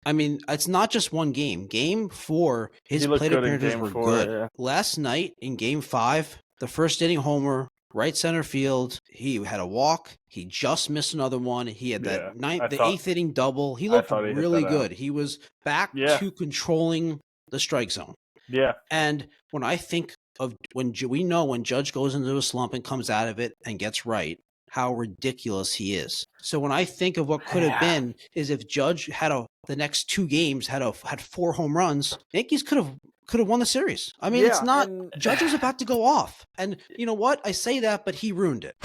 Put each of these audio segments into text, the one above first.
I mean, it's not just one game. Game 4, his He looked plate good in appearances game were 4, good. yeah. Last night in game 5, the first inning homer, right center field. He had a walk. He just missed another one. He had that Yeah, the eighth inning double. He looked thought he hit really that out. good. He was back Yeah. to controlling the strike zone. Yeah. And when I think of when Judge goes into a slump and comes out of it and gets right, how ridiculous he is. So when I think of what could have been is if Judge had the next 2 games had 4 home runs, Yankees could have won the series. I mean, it's not Judge was about to go off. And you know what? I say that, but he ruined it.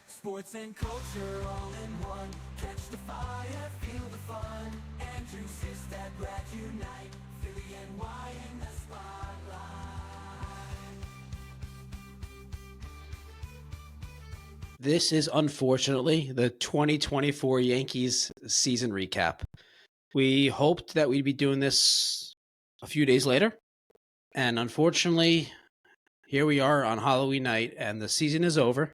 Sports and culture all in one. Catch the fire, feel the fun. Andrew Sistad, glad unite. Philly NY in the spotlight. This is unfortunately the 2024 Yankees season recap. We hoped that we'd be doing this a few days later. And unfortunately, here we are on Halloween night, and the season is over.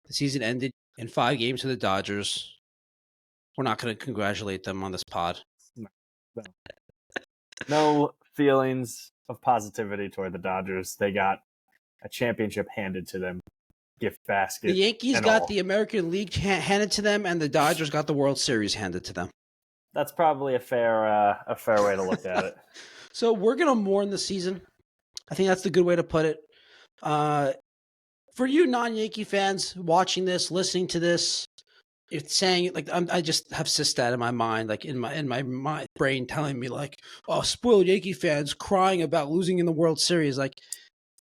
The season ended in 5 games to the Dodgers. We're not going to congratulate them on this pod. No feelings of positivity toward the Dodgers. They got a championship handed to them. Gift basket. The Yankees got the American League handed to them, and the Dodgers got the World Series handed to them. That's probably a fair way to look at it. So we're going to mourn the season. I think that's the good way to put it. For you non-Yankee fans watching this, listening to this, it's saying like I just have Sistad in my mind, like in my brain telling me like, oh, spoiled Yankee fans crying about losing in the World Series. Like,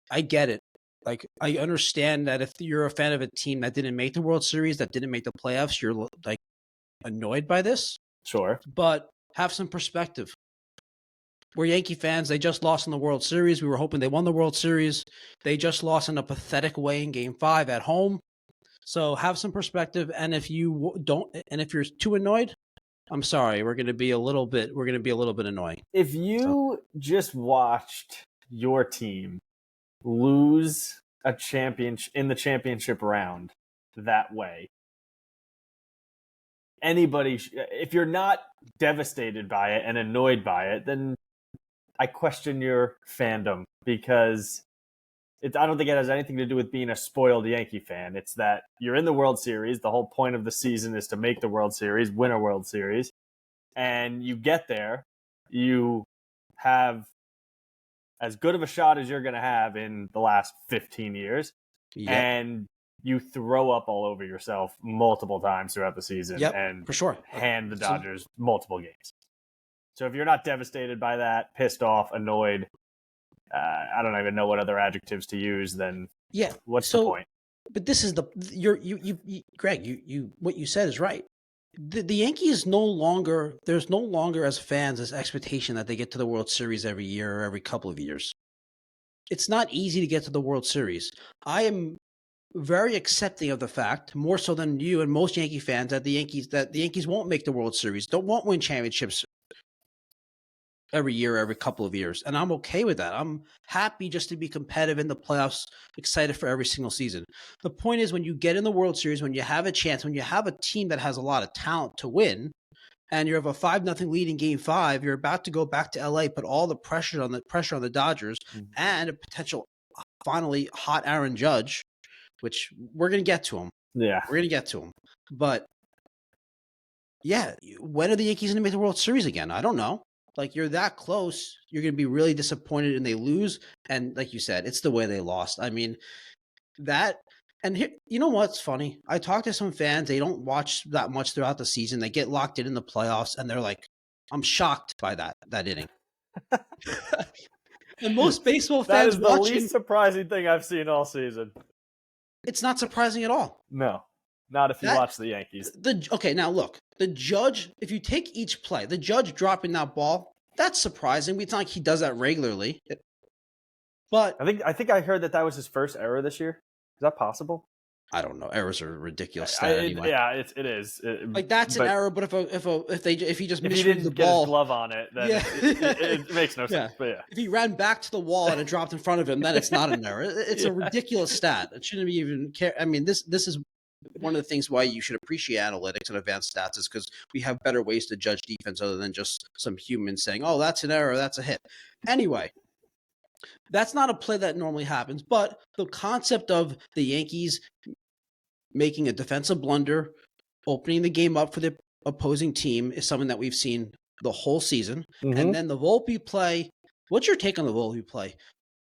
I get it. Like, I understand that if you're a fan of a team that didn't make the World Series, that didn't make the playoffs, you're like annoyed by this. Sure. But have some perspective. We're Yankee fans. They just lost in the World Series. We were hoping they won the World Series. They just lost in a pathetic way in Game 5 at home. So have some perspective. And if you don't, and if you're too annoyed, I'm sorry. We're going to be a little bit annoying. If you just watched your team lose a championship in the championship round that way, if you're not devastated by it and annoyed by it, then I question your fandom, because I don't think it has anything to do with being a spoiled Yankee fan. It's that you're in the World Series. The whole point of the season is to make the World Series, win a World Series. And you get there, you have as good of a shot as you're going to have in the last 15 years. Yep. And you throw up all over yourself multiple times throughout the season and for sure hand the Dodgers multiple games. So if you're not devastated by that, pissed off, annoyed, I don't even know what other adjectives to use, then what's the point? But this is Greg, what you said is right. The Yankees there's no longer as fans this expectation that they get to the World Series every year or every couple of years. It's not easy to get to the World Series. I am very accepting of the fact, more so than you and most Yankee fans, that the Yankees won't make the World Series, won't win championships every year, every couple of years. And I'm okay with that. I'm happy just to be competitive in the playoffs, excited for every single season. The point is, when you get in the World Series, when you have a chance, when you have a team that has a lot of talent to win, and you have a 5-0 lead in Game 5, you're about to go back to LA, put all the pressure on the Dodgers, and a potential finally hot Aaron Judge, which we're going to get to him. Yeah. We're going to get to him. But yeah, when are the Yankees going to make the World Series again? I don't know. Like, you're that close, you're going to be really disappointed and they lose. And like you said, it's the way they lost. I mean, and here, you know what's funny? I talked to some fans. They don't watch that much throughout the season. They get locked in the playoffs, and they're like, I'm shocked by that inning. And most baseball fans that is the least surprising thing I've seen all season. It's not surprising at all. No. Not if you watch the Yankees. Okay, now look. The Judge, if you take each play, the Judge dropping that ball, that's surprising. It's not like he does that regularly. But I think I heard that was his first error this year. that possible? I don't know. Errors are a ridiculous stat anyway. Yeah, it is. Like that's an error, but if he just if he misreads didn't the get his ball, glove on it, then yeah, it makes no sense. Yeah. But yeah, If he ran back to the wall and it dropped in front of him, then it's not an error. It's a ridiculous stat. It shouldn't be even care. I mean, this is one of the things why you should appreciate analytics and advanced stats is because we have better ways to judge defense other than just some humans saying, "Oh, that's an error, that's a hit." Anyway, that's not a play that normally happens, but the concept of the Yankees making a defensive blunder, opening the game up for the opposing team is something that we've seen the whole season. And then the Volpe play, what's your take on the Volpe play?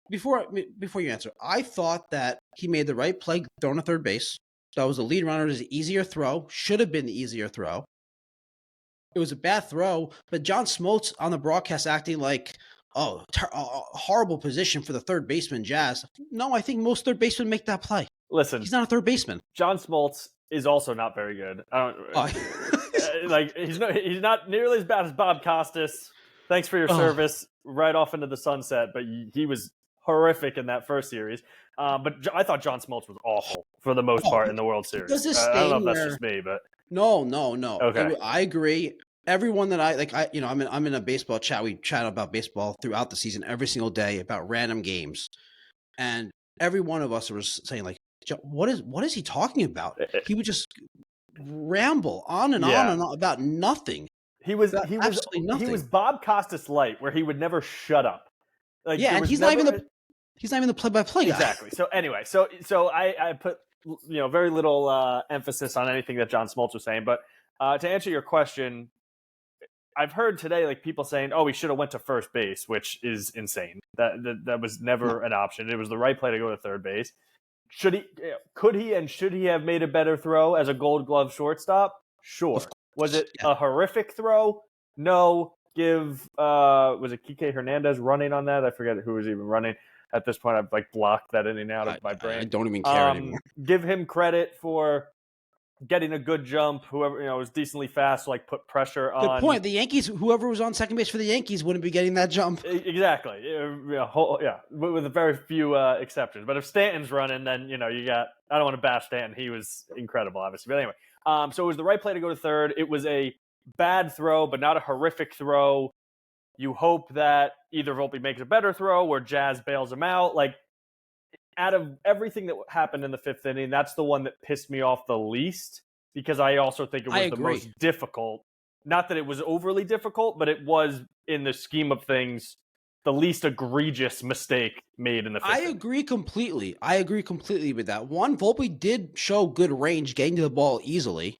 Before you answer, I thought that he made the right play throwing to third base. That was the lead runner. It was an easier throw. Should have been the easier throw. It was a bad throw, but John Smoltz on the broadcast acting like, a horrible position for the third baseman, Jazz. No, I think most third basemen make that play. Listen, he's not a third baseman. John Smoltz is also not very good. Like he's not nearly as bad as Bob Costas. Thanks for your service, right off into the sunset. But he was horrific in that first series. But I thought John Smoltz was awful for the most part in the World Series. I don't know if that's just me, but no. Okay, I agree. Everyone that I'm in a baseball chat. We chat about baseball throughout the season every single day about random games, and every one of us was saying like, what is he talking about? He would just ramble on and on about nothing. He was Bob Costas light, where he would never shut up. Like, and he's not even the play-by-play guy. Exactly. So anyway, so I put very little emphasis on anything that John Smoltz was saying, but to answer your question, I've heard today like people saying, "Oh, he should have went to first base," which is insane. That was never an option. It was the right play to go to third base. Could he and should he have made a better throw as a Gold Glove shortstop? Sure. Was it a horrific throw? No. Was it Kike Hernandez running on that? I forget who was even running at this point. I've like blocked that in and out of my brain. I don't even care anymore. Give him credit for getting a good jump. Whoever was decently fast, like put pressure on. Good point. The Yankees, whoever was on second base for the Yankees, wouldn't be getting that jump. Exactly. With very few exceptions. But if Stanton's running, then you got. I don't want to bash Stanton. He was incredible, obviously. But anyway, so it was the right play to go to third. It was a bad throw, but not a horrific throw. You hope that either Volpe makes a better throw or Jazz bails him out. Like, out of everything that happened in the fifth inning, that's the one that pissed me off the least because I also think it was the most difficult. Not that it was overly difficult, but it was, in the scheme of things, the least egregious mistake made in the fifth inning. I agree completely with that. One, Volpe did show good range getting to the ball easily.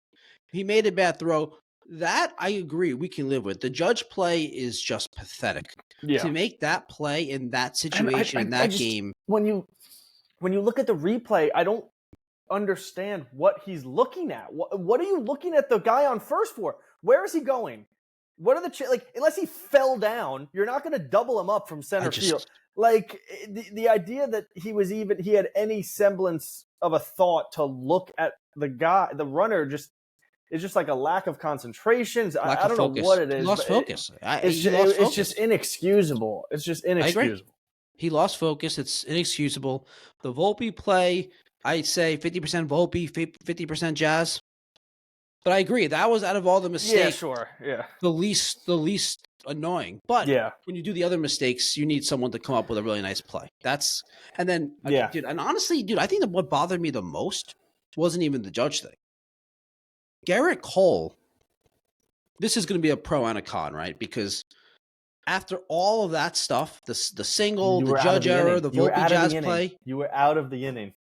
He made a bad throw. That I agree we can live with. The Judge play is just pathetic. Yeah. To make that play in that situation, in that game. When you look at the replay, I don't understand what he's looking at. What are you looking at the guy on first for? Where is he going? What are the unless he fell down, you're not going to double him up from center field. Like the idea that he had any semblance of a thought to look at the runner it's just like a lack of concentration. I don't know what it is. He lost focus. It's just inexcusable. It's just inexcusable. He lost focus. It's inexcusable. The Volpe play, I'd say 50% Volpe, 50% Jazz. But I agree. That was, out of all the mistakes, yeah, sure. Yeah. the least annoying. But when you do the other mistakes, you need someone to come up with a really nice play. And honestly, I think that what bothered me the most wasn't even the Judge thing. Garrett Cole, this is going to be a pro and a con, right? Because after all of that stuff, the single, the Judge error, the Volpe Jazz play. You were out of the inning.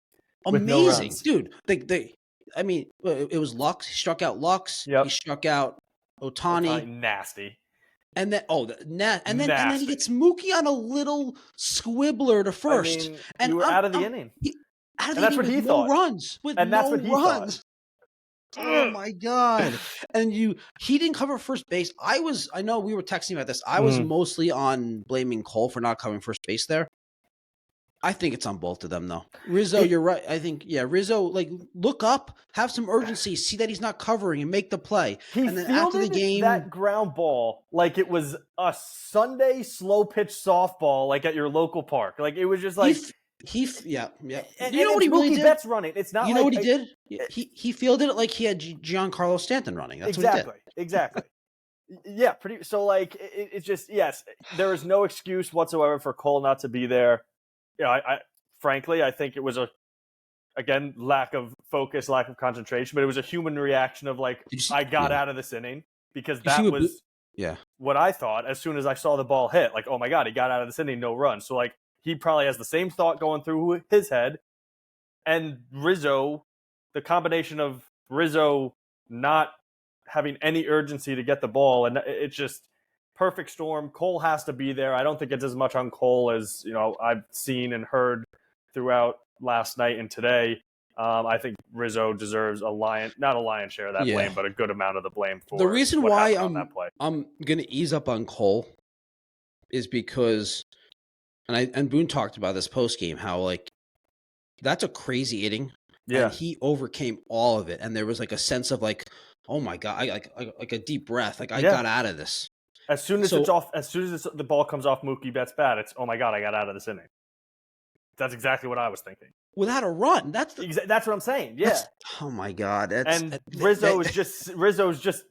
Amazing. Dude. It was Lux. He struck out Lux. Yep. He struck out Ohtani. Nasty. And then and then he gets Mookie on a little squibbler to first. You were out of the inning. That's what he thought. Runs. That's what he thought. Oh my God. And he didn't cover first base. I know we were texting about this. I was mostly on blaming Cole for not covering first base there. I think it's on both of them though. Rizzo, you're right. I think, Rizzo, look up, have some urgency, see that he's not covering and make the play. And then after the game, that ground ball like it was a Sunday slow pitch softball, like at your local park. Like it was just like Yeah. And, You know and what it's he really Mookie did? Betts running. It's not You know like what he did? He fielded it like he had Giancarlo Stanton running. That's what he did. Exactly. Yeah, pretty. So like, it's just yes, there is no excuse whatsoever for Cole not to be there. Yeah, I frankly, I think it was again lack of focus, lack of concentration, but it was a human reaction of like I got out of this inning because You see that what was yeah. what I thought as soon as I saw the ball hit. Like, oh my god, he got out of this inning, no run. So like, he probably has the same thought going through his head. And Rizzo, the combination of Rizzo not having any urgency to get the ball, and it's just perfect storm. Cole has to be there. I don't think it's as much on Cole as I've seen and heard throughout last night and today. I think Rizzo deserves not a lion's share of that blame, but a good amount of the blame for the reason what why happened on that play. I'm gonna ease up on Cole is because, and Boone talked about this post game, how like that's a crazy inning. Yeah. And he overcame all of it. And there was like a sense of like, oh my God, I like a deep breath. Like I got out of this. As soon as the ball comes off Mookie Betts' bat, it's, oh my God, I got out of this inning. That's exactly what I was thinking. Without a run. That's what I'm saying. Yeah. Oh my God. Rizzo's just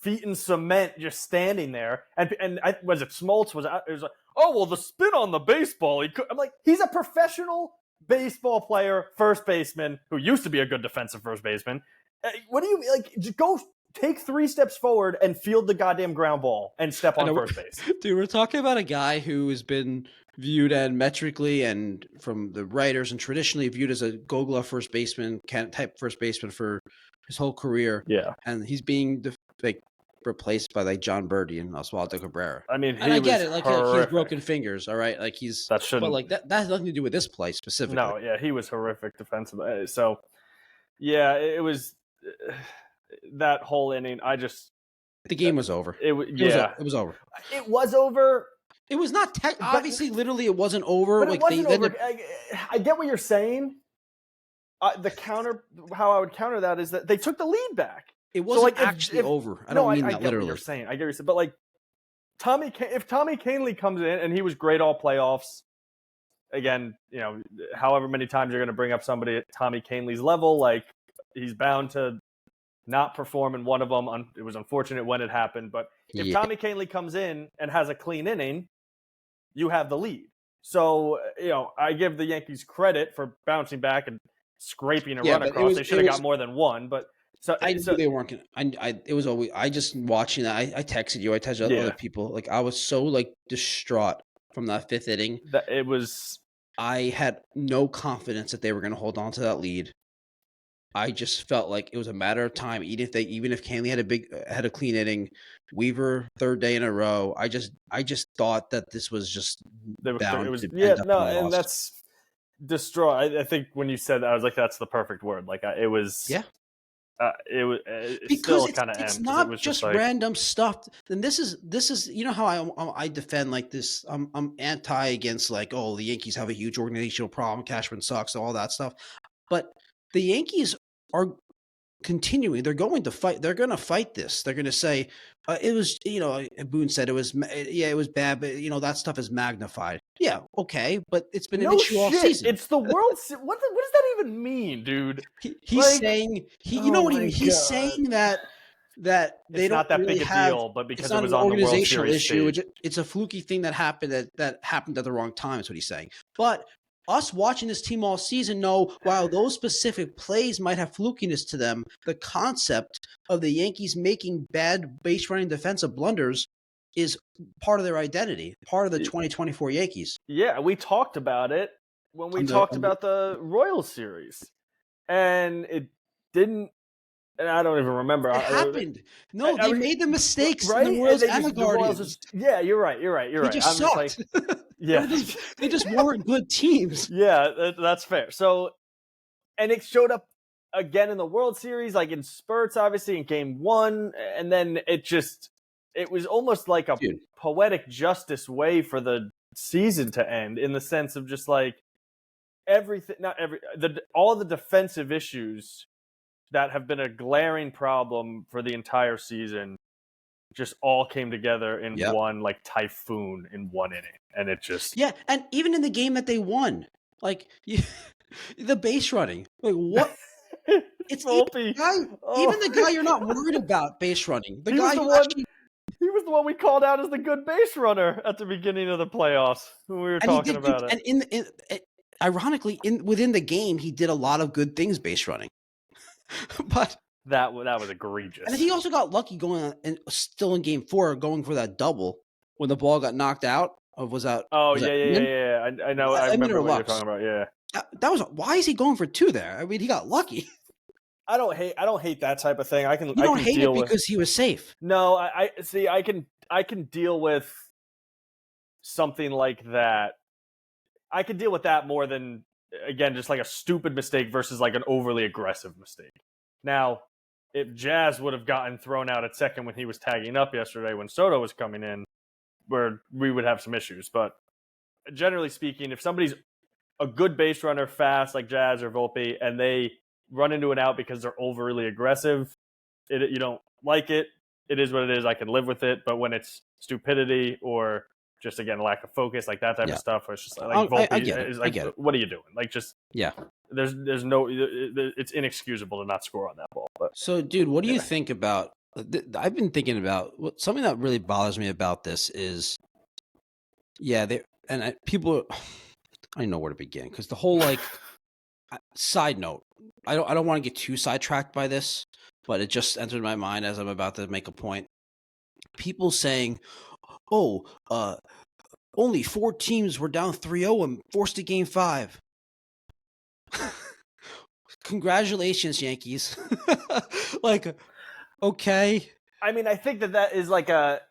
feet in cement, just standing there. And was it Smoltz? It was like, oh well, the spin on the baseball. I'm like, he's a professional baseball player, first baseman, who used to be a good defensive first baseman. What do you like? Just go take 3 steps forward and field the goddamn ground ball and step on first base. Dude, we're talking about a guy who has been viewed and metrically and from the writers and traditionally viewed as a Gold Glove first baseman, type first baseman for his whole career. Yeah, and he's being replaced by like John Birdie and Oswaldo Cabrera. I mean, and I get it, like he's broken fingers, all right, like but like that has nothing to do with this play specifically. No, yeah, he was horrific defensively. So, yeah, it was that whole inning. The game was over. It was over. It was over. It was not obviously, literally, it wasn't over. But like it wasn't over. I get what you're saying. How I would counter that is that they took the lead back. It wasn't actually over. I don't mean that literally. I get what you're saying. I get what you're saying. But like if Tommy Kahnle comes in and he was great all playoffs, again, however many times you're going to bring up somebody at Tommy Kahnle's level, like he's bound to not perform in one of them. It was unfortunate when it happened, but if Tommy Kahnle comes in and has a clean inning, you have the lead. So, I give the Yankees credit for bouncing back and scraping a run across. They should have got more than one, but I knew they weren't gonna. It was always. I just watching that. I texted you. I texted other people. Like I was so like distraught from that 5th inning. I had no confidence that they were going to hold on to that lead. I just felt like it was a matter of time. Even if Kahnle had a clean inning, Weaver 3rd day in a row. I just thought that this was just bound to end up in a loss. That's destroy. I think when you said that, I was like, that's the perfect word. Like it was. Yeah. Because it's not just like, random stuff. And this is how I defend like this. I'm anti against like, oh, the Yankees have a huge organizational problem. Cashman sucks, all that stuff. But the Yankees are continuing. They're going to fight. They're going to fight this. They're going to say it was. Boone said it was. Yeah, it was bad, but that stuff is magnified. Yeah, okay, but it's been an issue all season. It's the World Series. What does that even mean, dude? He's saying he's saying that they it's don't not that really big a deal, but because it was on the World Series stage. It's a fluky thing that happened that happened at the wrong time. Is what he's saying. But us watching this team all season know while those specific plays might have flukiness to them, the concept of the Yankees making bad base running defensive blunders is part of their identity, part of the 2024 Yankees. Yeah, we talked about it when we talked about the Royals series. And it didn't, and I don't even remember. It happened. No, they made the mistakes in the Royals and the Guardians. Yeah, you're right. They just sucked. Yeah. they just weren't good teams. Yeah, that's fair. So, and it showed up again in the World Series, like in spurts, obviously, in Game 1. And then it was almost like a poetic justice way for the season to end, in the sense of just like all the defensive issues that have been a glaring problem for the entire season just all came together in one like typhoon in one inning. And it just... Yeah, and even in the game that they won, Like the base running. Like what? It's even Volpe. the guy. Oh. Even the guy you're not worried about base running. The He was guy the who one. actually He was the one we called out as the good base runner at the beginning of the playoffs when we were and he talking did good. about it. And ironically, within the game, he did a lot of good things base running. But That was egregious. and he also got lucky going on, and still in Game 4, going for that double when the ball got knocked out. Or was that? Oh was yeah, that yeah, Edman? yeah, yeah. I know. I Edman remember or what you're Lux? talking about. Yeah. That was why is he going for 2 there? I mean, he got lucky. I don't hate that type of thing. I can. You I don't can hate deal it with. because he was safe. No, I see. I can deal with something like that. I can deal with that more than, again, just like a stupid mistake versus like an overly aggressive mistake. Now, if Jazz would have gotten thrown out at second when he was tagging up yesterday when Soto was coming in, where we would have some issues. But generally speaking, if somebody's a good base runner, fast like Jazz or Volpe, and they run into an out because they're overly aggressive, you don't like it. It is what it is. I can live with it. But when it's stupidity or just, again, lack of focus, like that type Yeah. of stuff, it's just like I Volpe get it. is I like, get it. what are you doing? Like, just Yeah. there's no, it's inexcusable to not score on that ball. But So, dude, what do you Yeah. think about? I've been thinking about something that really bothers me about this is, people. I don't know where to begin because the whole like side note. I don't want to get too sidetracked by this, but it just entered my mind as I'm about to make a point. People saying, "Oh, only 4 teams were down 3-0 and forced to Game 5." Congratulations, Yankees. Like, okay. I mean, I think that is like a.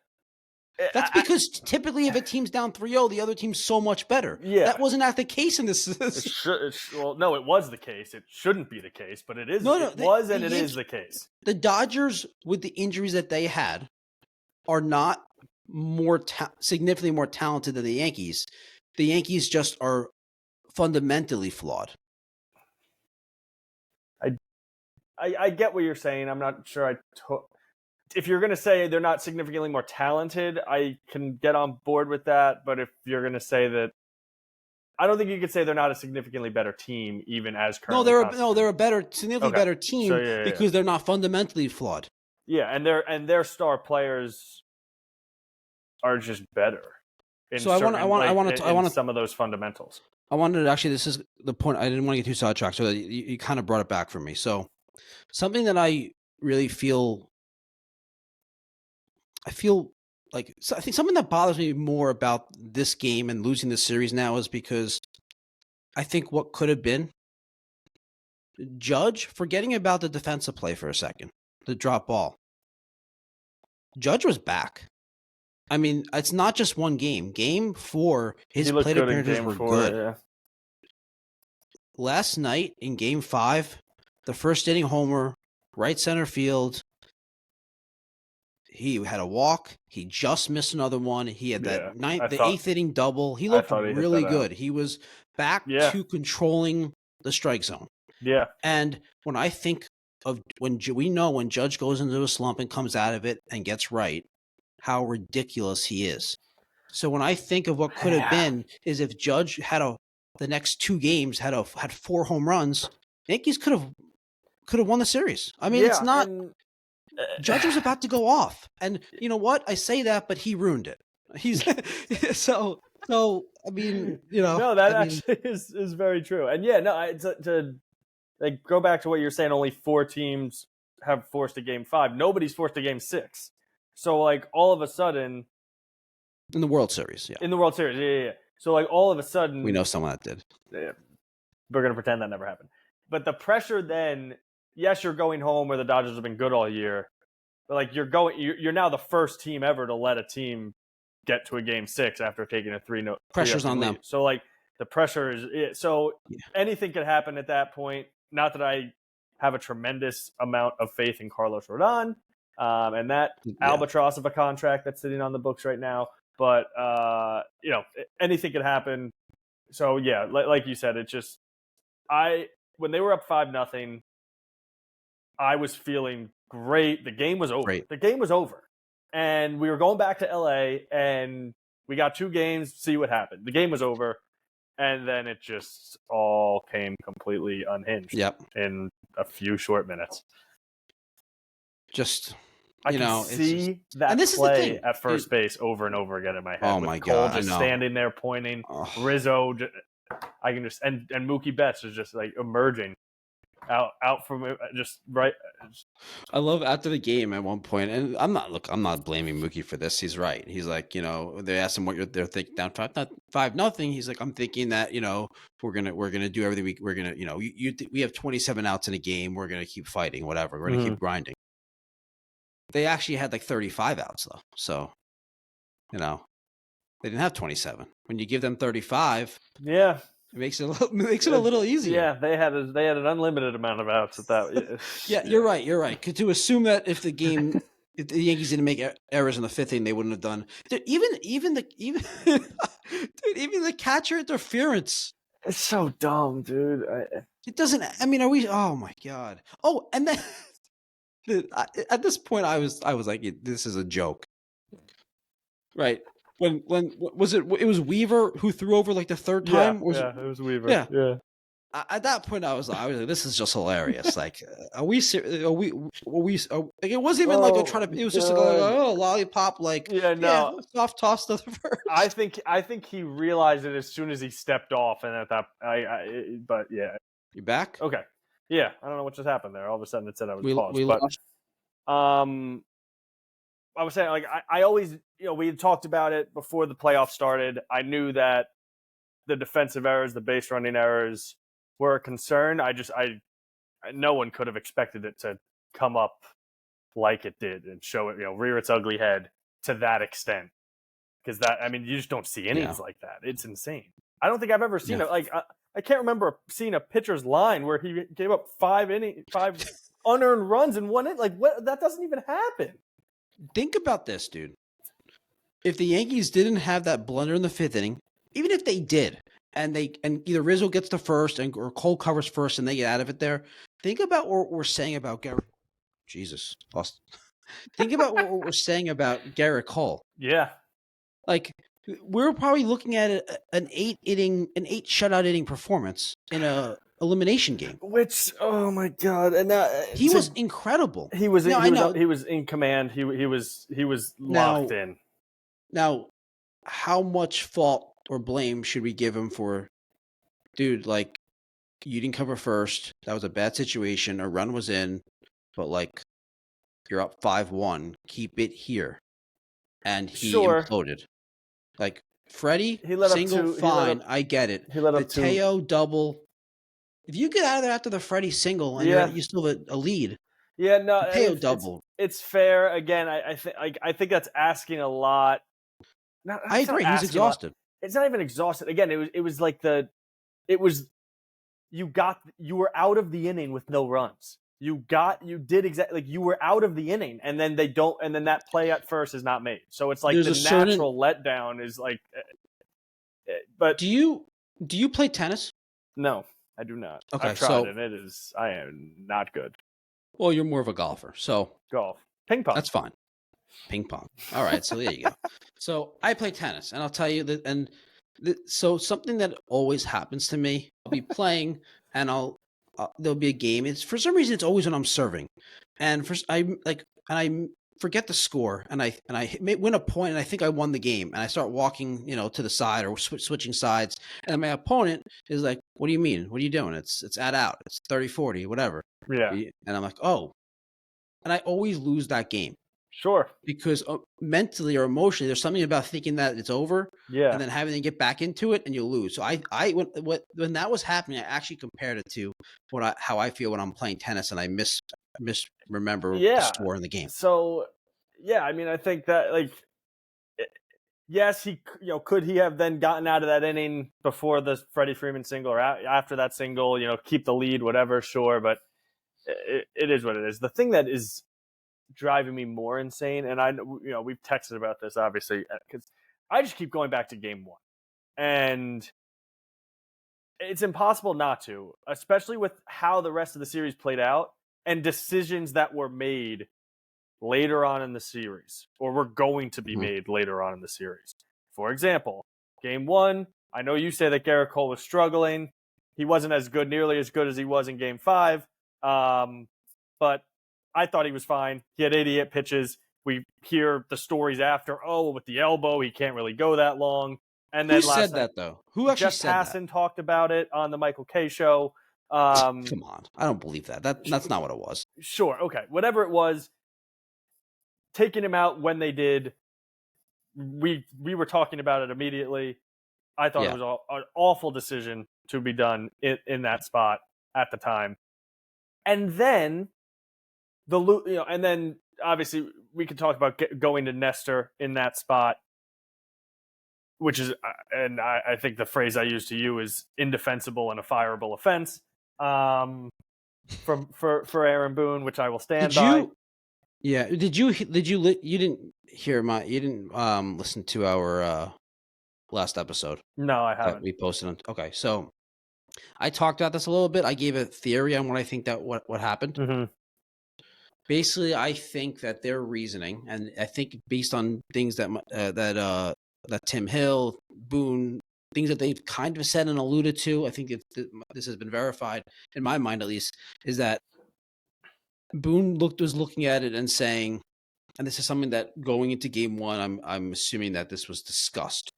That's because typically if a team's down 3-0, the other team's so much better. Yeah. That wasn't the case in this. Well, no, it was the case. It shouldn't be the case, but it is. No, it was, and it is the case. The Dodgers, with the injuries that they had, are not significantly more talented than the Yankees. The Yankees just are fundamentally flawed. I get what you're saying. I'm not sure if you're going to say they're not significantly more talented, I can get on board with that. But if you're going to say that, I don't think you could say they're not a significantly better team, even as currently. They're a significantly better team So, because they're not fundamentally flawed. Yeah, and their star players are just better. So I want to some of those fundamentals. I wanted to this is the point. I didn't want to get too sidetracked, so you kind of brought it back for me. So something that I really I think something that bothers me more about this game and losing this series now is because I think what could have been Judge, forgetting about the defensive play for a second, the drop ball. Judge was back. I mean, it's not just one game. Game 4, his plate appearances were good. Yeah. Last night in Game 5, the first inning homer, right center field. He had a walk. He just missed another one. He had that eighth inning double. He looked really good. He was back to controlling the strike zone. Yeah. And when I think of when Judge goes into a slump and comes out of it and gets right, how ridiculous he is. So when I think of what could have been is if Judge had the next 2 games had 4 home runs, Yankees could have won the series. I mean, it's not. Judge was about to go off, and you know what? I say that, but he ruined it. He's so. I mean, No, that actually is very true. And to like go back to what you're saying, only 4 teams have forced a Game 5. Nobody's forced a Game 6. So like all of a sudden, in the World Series, in the World Series, yeah. So like all of a sudden, we know someone that did. Yeah, we're gonna pretend that never happened. But the pressure then, yes, you're going home where the Dodgers have been good all year, but like you're now the first team ever to let a team get to a Game 6 after taking a 3-0. Pressure's on them. So like the pressure is anything could happen at that point. Not that I have a tremendous amount of faith in Carlos Rodon and that albatross of a contract that's sitting on the books right now. But anything could happen. So yeah, like you said, it's just when they were up 5-0, I was feeling great. The game was over. Great. The game was over, and we were going back to LA, and we got 2 games. See what happened. The game was over, and then it just all came completely unhinged Yep. in a few short minutes. Just I you can know, it's just, see that and this is the play thing. at first base over and over again in my head. Oh with my Cole God, I just know. standing there pointing. Oh. Rizzo, I can just and Mookie Betts is just like emerging out from just right. I love after the game at one point, and I'm not blaming Mookie for this. He's right. He's like, they asked him what they're thinking down 5-0. He's like, I'm thinking that we're gonna do everything we're gonna we have 27 outs in a game. We're gonna keep fighting, whatever. We're gonna keep grinding. They actually had like 35 outs though, so they didn't have 27. When you give them 35, yeah. it makes it a little easier. Yeah, they had an unlimited amount of outs at that. Yeah, you're right. You're right. To assume that if the Yankees didn't make errors in the fifth inning, they wouldn't have done. Dude, even the catcher interference. It's so dumb, dude. It doesn't. I mean, are we? Oh my God. Oh, and then at this point, I was like, this is a joke, right? When was it? It was Weaver who threw over like the third time. Yeah, it was Weaver. Yeah. Yeah. At that point, I was like, this is just hilarious. Like, are we? Like, it wasn't even like a try to. It was just like, lollipop. Like, soft toss to the first. I think he realized it as soon as he stepped off, and at that, but yeah. You back? Okay. Yeah, I don't know what just happened there. All of a sudden, it said I was paused. We but lost. I was saying, like, I always, we had talked about it before the playoffs started. I knew that the defensive errors, the base running errors, were a concern. No one could have expected it to come up like it did and show it, rear its ugly head to that extent. Because you just don't see innings like that. It's insane. I don't think I've ever seen it. Like, I can't remember seeing a pitcher's line where he gave up 5 unearned runs in 1 inning. Like, what? That doesn't even happen. Think about this, dude. If the Yankees didn't have that blunder in the fifth inning, even if they did, and either Rizzo gets to first or Cole covers first and they get out of it there, think about what we're saying about Garrett. Jesus, lost. Think about what we're saying about Garrett Cole. Yeah. Like, we're probably looking at an 8 shutout inning performance in a elimination game. Which, oh my God, and he was incredible. He was in command. He was locked in. Now, how much fault or blame should we give him for, dude? Like, you didn't cover first. That was a bad situation. A run was in, but like, you're up 5-1. Keep it here, and he imploded. Like, Freddie, single, fine. I get it. He let up the Teo double. If you get out of there after the Freddie single and you still have a lead. Yeah, no. Teo double. It's fair. Again, I think that's asking a lot. I agree. He's exhausted. It's not even exhausted. Again, you were out of the inning with no runs. You were out of the inning, and then that play at first is not made. So it's like natural letdown is like. But do you play tennis? No, I do not. Okay, I've tried, and I am not good. Well, you're more of a golfer, so golf, ping pong. That's fine. Ping pong. All right, so there you go. So I play tennis, and I'll tell you that. So something that always happens to me, I'll be playing, and there'll be a game. It's for some reason it's always when I'm serving, and I forget the score, and I win a point, and I think I won the game, and I start walking, to the side or switching sides, and my opponent is like, "What do you mean? What are you doing? It's out. It's 30-40, whatever." Yeah. And I'm like, "Oh," and I always lose that game. Sure. Because mentally or emotionally, there's something about thinking that it's over, and then having to get back into it, and you'll lose. So when that was happening, I actually compared it to how I feel when I'm playing tennis, and I misremember the score in the game. So, yeah, I think that yes, he could he have then gotten out of that inning before the Freddie Freeman single or after that single, keep the lead, whatever, sure, but it is what it is. The thing that is driving me more insane, and we've texted about this obviously, because I just keep going back to game 1, and it's impossible not to, especially with how the rest of the series played out and decisions that were made later on in the series or were going to be made later on in the series. For example, game 1, I know you say that Garrett Cole was struggling. He wasn't nearly as good as he was in Game 5. But I thought he was fine. He had 88 pitches. We hear the stories after, with the elbow, he can't really go that long. And then Who said that, though? Who actually Jeff said that? Passan talked about it on the Michael Kay show. Come on. I don't believe that. That's not what it was. Sure. Okay. Whatever it was, taking him out when they did, we were talking about it immediately. I thought it was an awful decision to be done in that spot at the time. And then and then obviously we could talk about going to Nestor in that spot, which is, and I think the phrase I use to you is indefensible and a fireable offense for Aaron Boone, which I will stand by. Yeah. You didn't hear you didn't listen to our last episode? No, I haven't. That we posted on. Okay, so I talked about this a little bit. I gave a theory on what I think that what happened. Mm-hmm. Basically, I think that their reasoning, and I think based on things that Tim Hill, Boone, things that they've kind of said and alluded to, I think this has been verified in my mind, at least, is that Boone was looking at it and saying, and this is something that going into Game 1, I'm assuming that this was discussed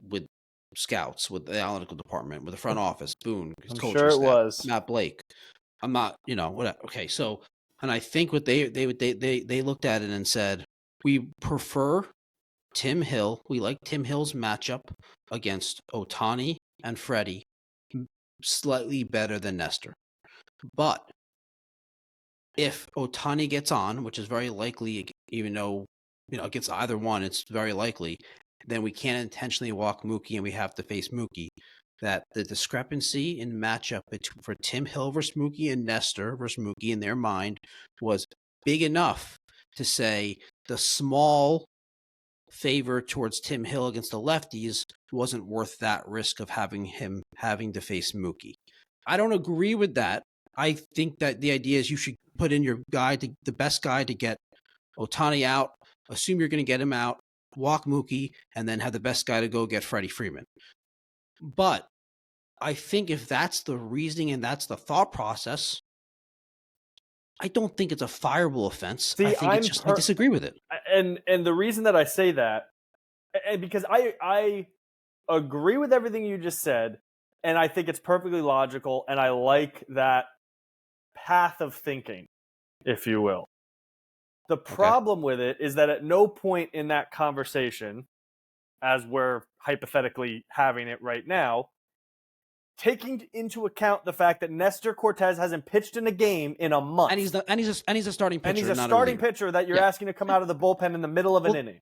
with scouts, with the analytical department, with the front office, Boone, his I'm coaching sure it staff, was Matt Blake. I'm not, whatever. Okay, so, and I think what they looked at it and said, we prefer Tim Hill. We like Tim Hill's matchup against Ohtani and Freddie slightly better than Nestor. But if Ohtani gets on, which is very likely, even though, against either one, it's very likely, then we can't intentionally walk Mookie and we have to face Mookie. That the discrepancy in matchup for Tim Hill versus Mookie and Nestor versus Mookie in their mind was big enough to say the small favor towards Tim Hill against the lefties wasn't worth that risk of having to face Mookie. I don't agree with that. I think that the idea is you should put in your guy, the best guy to get Ohtani out, assume you're going to get him out, walk Mookie, and then have the best guy to go get Freddie Freeman. But I think if that's the reasoning and that's the thought process, I don't think it's a fireable offense. See, I think it's just I disagree with it. And the reason that I say that, and because I agree with everything you just said, and I think it's perfectly logical, and I like that path of thinking, if you will. The problem with it is that at no point in that conversation, as we're hypothetically having it right now, taking into account the fact that Nestor Cortez hasn't pitched in a game in a month, and he's a starting pitcher, and he's a starting pitcher that you're asking to come out of the bullpen in the middle of an inning.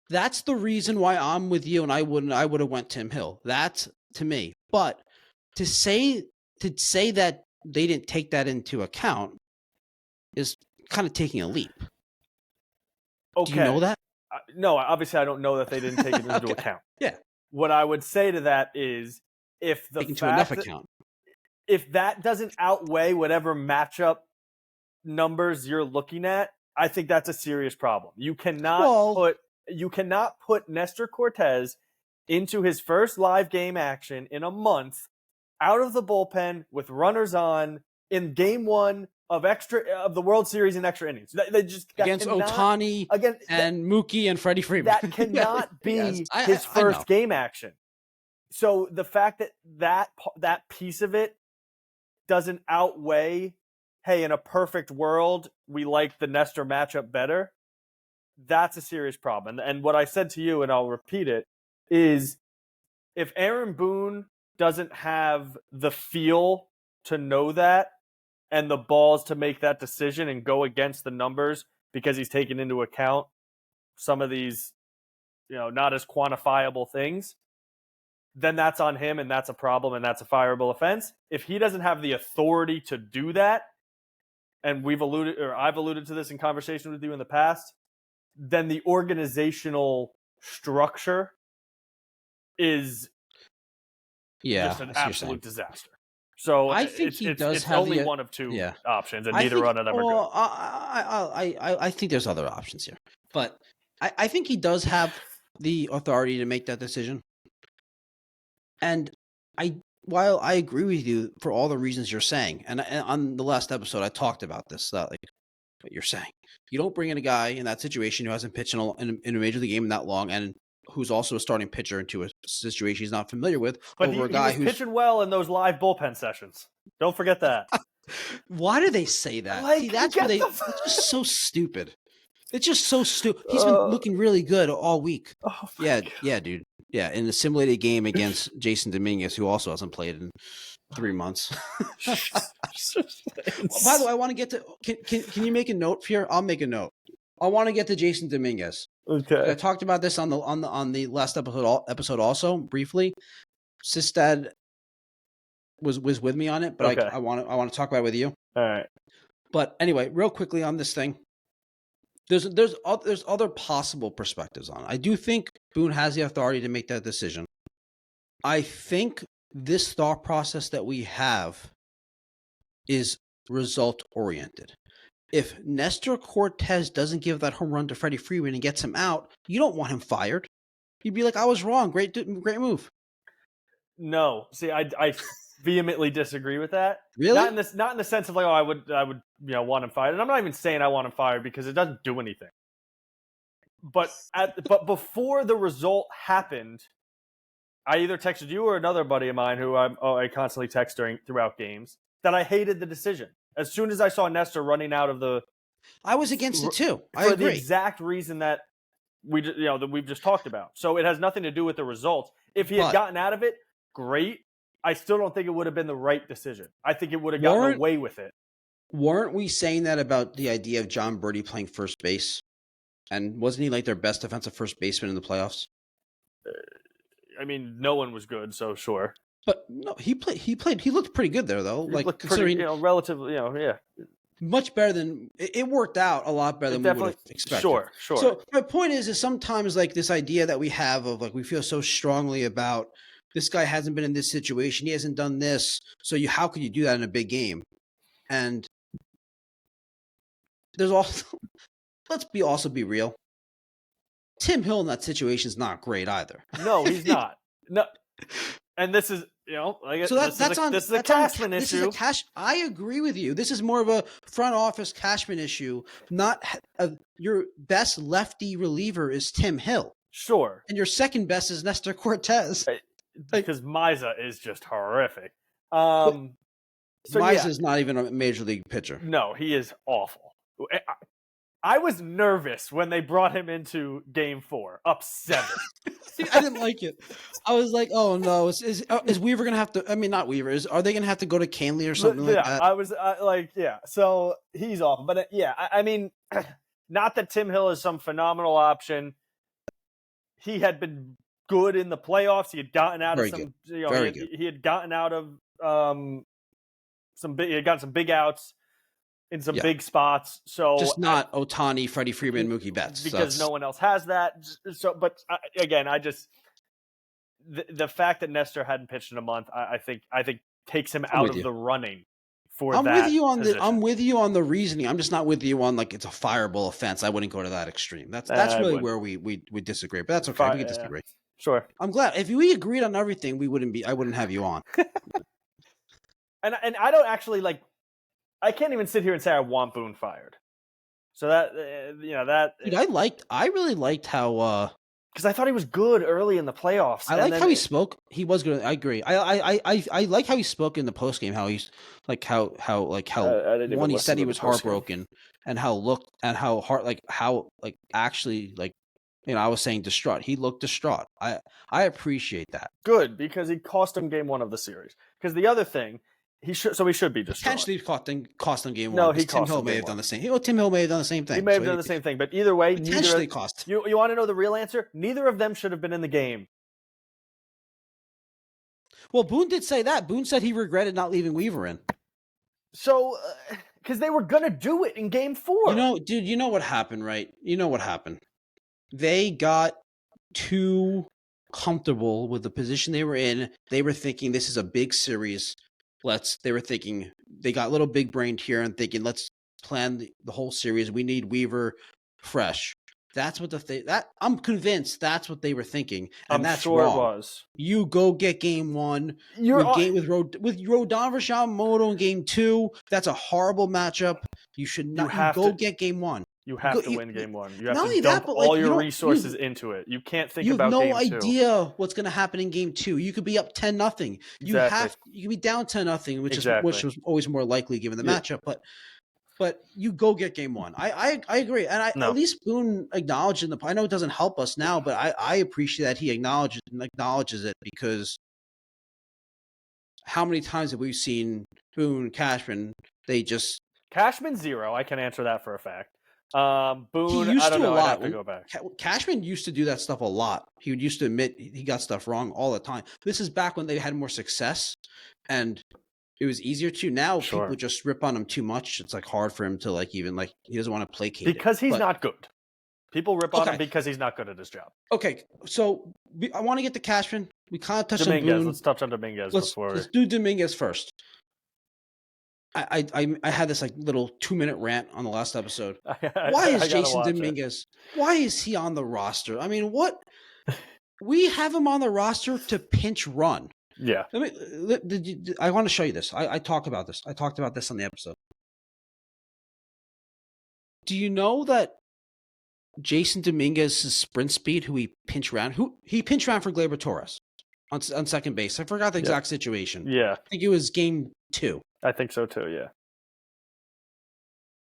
That's the reason why I'm with you, and I would have went Tim Hill. That's to me. But to say that they didn't take that into account is kind of taking a leap. Okay. Do you know that? No, obviously I don't know that they didn't take it into account. Yeah. What I would say to that is if that doesn't outweigh whatever matchup numbers you're looking at, I think that's a serious problem. You cannot put Nestor Cortez into his first live game action in a month out of the bullpen with runners on in Game 1 of the World Series in extra innings. They just against Ohtani and Mookie and Freddie Freeman. That cannot be his first game action. So the fact that piece of it doesn't outweigh, hey, in a perfect world, we like the Nestor matchup better, that's a serious problem. And what I said to you, and I'll repeat it, is if Aaron Boone doesn't have the feel to know that and the balls to make that decision and go against the numbers because he's taken into account some of these, not as quantifiable things, then that's on him and that's a problem and that's a fireable offense. If he doesn't have the authority to do that, and I've alluded to this in conversation with you in the past, then the organizational structure is just an absolute disaster. So I think it's only one of two options, and neither one of them are good. I think there's other options here, but I think he does have the authority to make that decision. And while I agree with you for all the reasons you're saying, and on the last episode I talked about this, like what you're saying, you don't bring in a guy in that situation who hasn't pitched in a major league game that long, and who's also a starting pitcher into a situation he's not familiar with, But over a he guy was who's pitching well in those live bullpen sessions. Don't forget that. Why do they say that? Like, See, that's it's just so stupid. It's just so stupid. He's been Uh, looking really good all week. Oh my Yeah, God. yeah, dude. Yeah, in the simulated game against Jason Dominguez, who also hasn't played in 3 months. By the way, I want to get to. Can you make a note here? I'll make a note. I want to get to Jason Dominguez. I Okay. talked about this on the last episode also briefly. Sistad was with me on it, but Okay. I want to talk about it with you. All right. But anyway, real quickly on this thing, there's other possible perspectives on it. I do think Boone has the authority to make that decision. I think this thought process that we have is result oriented. If Nestor Cortez doesn't give that home run to Freddie Freeman and gets him out, you don't want him fired. You'd be like, I was wrong. Great move. No. See, I vehemently disagree with that. Really? Not in the sense of like, oh, I would want him fired. And I'm not even saying I want him fired because it doesn't do anything. But before the result happened, I either texted you or another buddy of mine who I constantly text throughout games that I hated the decision. As soon as I saw Nestor running out of the, I was against it too. I for agree. the exact reason that that we've just talked about. So it has nothing to do with the results. If he had gotten out of it, great. I still don't think it would have been the right decision. I think it would have gotten away with it. Weren't we saying that about the idea of John Birdie playing first base? And wasn't he like their best defensive first baseman in the playoffs? I mean, no one was good, so sure. But no, he played. He looked pretty good there, though. He like looked considering, pretty, relatively, yeah. Much better than it worked out. A lot better than we would have expected. Sure. So my point is sometimes like this idea that we have of like we feel so strongly about this guy hasn't been in this situation, he hasn't done this, so how could you do that in a big game? And there's also let's also be real. Tim Hill in that situation is not great either. No, he's not. No, and this is so this is a Cashman issue. This is a cash. I agree with you. This is more of a front office Cashman issue. Not your best lefty reliever is Tim Hill. Sure, and your second best is Nestor Cortez. Because Miza is just horrific. So Miza's not even a major league pitcher. No, he is awful. I was nervous when they brought him into Game 4, up 7. I didn't like it. I was like, "Oh no, is Weaver gonna have to?" I mean, not Weaver. Are they gonna have to go to Canley or something like that? I was So he's awful, but I mean, not that Tim Hill is some phenomenal option. He had been good in the playoffs. He had gotten out of some. He had gotten out of some big. He had gotten some big outs in some big spots. So just not Ohtani, Freddie Freeman, Mookie Betts, because no one else has that. So, but again, the fact that Nestor hadn't pitched in a month, I think takes him out of the running for that. I'm with you on the reasoning. I'm just not with you on like it's a fireable offense. I wouldn't go to that extreme. That's really where we disagree. But that's okay. We can disagree. Sure. I'm glad if we agreed on everything, I wouldn't have you on. and I don't actually like. I can't even sit here and say I want Boone fired. So that that. Dude, I really liked how. Because I thought he was good early in the playoffs. I like how he spoke. He was good. I agree. I like how he spoke in the postgame. How he's like how when he said he was heartbroken and how actually I was saying distraught. He looked distraught. I appreciate that. Good, because he cost him game 1 of the series. Because the other thing, he should be distraught. Potentially cost him game 1. No, Tim Hill may have done the same. Tim Hill may have done the same thing. He may have done the same thing, but either way, potentially cost. You want to know the real answer? Neither of them should have been in the game. Well, Boone did say that. Boone said he regretted not leaving Weaver in. So, because they were gonna do it in game 4. Dude, you know what happened, right? You know what happened. They got too comfortable with the position they were in. They were thinking this is a big series. They were thinking they got a little big brained here and thinking let's plan the whole series. We need Weaver fresh. That's what I'm convinced that's what they were thinking, and I'm that's sure wrong. it was. You go get game 1 You're with Rodon Rashamoto in game 2. That's a horrible matchup. You should not. You go get game 1. You have to win game 1. You have Not to only dump that, but all your resources into it. You can't think you have about no game 2. idea what's going to happen in game 2. You could be up 10-0. You could be down 10-0, which was always more likely given the matchup. But you go get game 1. I agree, and at least Boone acknowledged in the. I know it doesn't help us now, but I appreciate that he acknowledges it, because how many times have we seen Boone, Cashman? Cashman 0. I can answer that for a fact. Boone, he used I don't to know. a lot. I'd have to go back. Cashman used to do that stuff a lot. He would used to admit he got stuff wrong all the time. This is back when they had more success, and it was easier to. Now people just rip on him too much. It's hard for him to even he doesn't want to placate because he's not good. People rip on him because he's not good at his job. Okay, so I want to get to Cashman. We kind of touched Dominguez. on Boone. Let's touch on Dominguez before. Let's do Dominguez first. I had this little 2-minute rant on the last episode. Why is Jason Dominguez? Why is he on the roster? I mean, what? We have him on the roster to pinch run. Yeah. I want to show you this. I talk about this. I talked about this on the episode. Do you know that Jason Dominguez's sprint speed, who he pinch ran for Gleyber Torres on second base? I forgot the exact situation. Yeah. I think it was game 2. I think so too, yeah.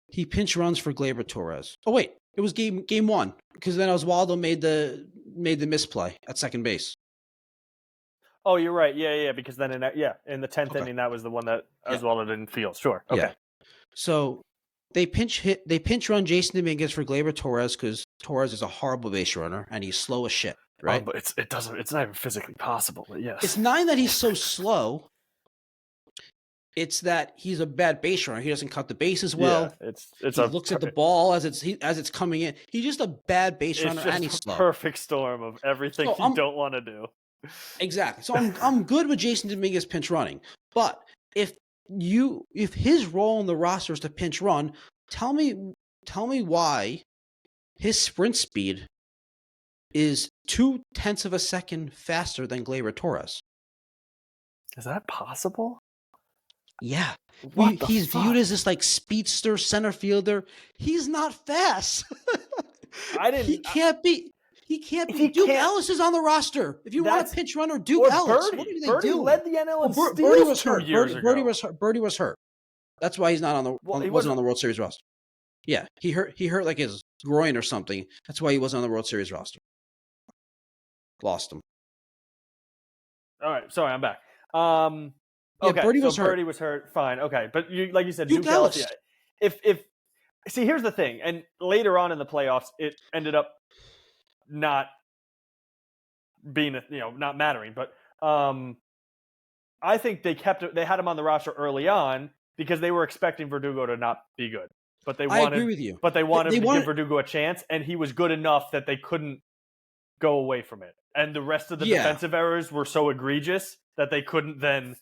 He pinch runs for Gleyber Torres. Oh wait, it was game 1, because then Oswaldo made the misplay at second base. Oh, you're right. Yeah, because then in the 10th inning, that was the one that Oswaldo didn't field. Sure. Okay. Yeah. So they pinch run Jason Dominguez for Gleyber Torres, because Torres is a horrible base runner and he's slow as shit, right? But it's not even physically possible, but yes. It's not that he's so slow. It's that he's a bad base runner. He doesn't cut the bases well. Yeah, he looks at the ball as it's coming in. He's just a bad base runner, and he's slow. Perfect storm of everything you don't want to do. Exactly. So I'm good with Jason Dominguez pinch running, but if his role in the roster is to pinch run, tell me why his sprint speed is 0.2 of a second faster than Gleyber Torres. Is that possible? Yeah. He's viewed as this speedster center fielder. He's not fast. He can't be. Duke Ellis is on the roster. If you want a pinch runner, Duke Ellis. What are they doing? Led the NL in steals 2 years ago. Birdie was hurt. That's why he's not on the. He wasn't on the World Series roster. Yeah, he hurt his groin or something. That's why he wasn't on the World Series roster. Lost him. All right, sorry, I'm back. Okay, Birdie was hurt. Birdie was hurt. Fine, okay, but like you said, Duke Ellis. Yeah. If see, here's the thing, and later on in the playoffs, it ended up not being not mattering, but I think they had him on the roster early on because they were expecting Verdugo to not be good, but I agree with you. But they wanted to give Verdugo a chance, and he was good enough that they couldn't go away from it, and the rest of the defensive errors were so egregious that they couldn't then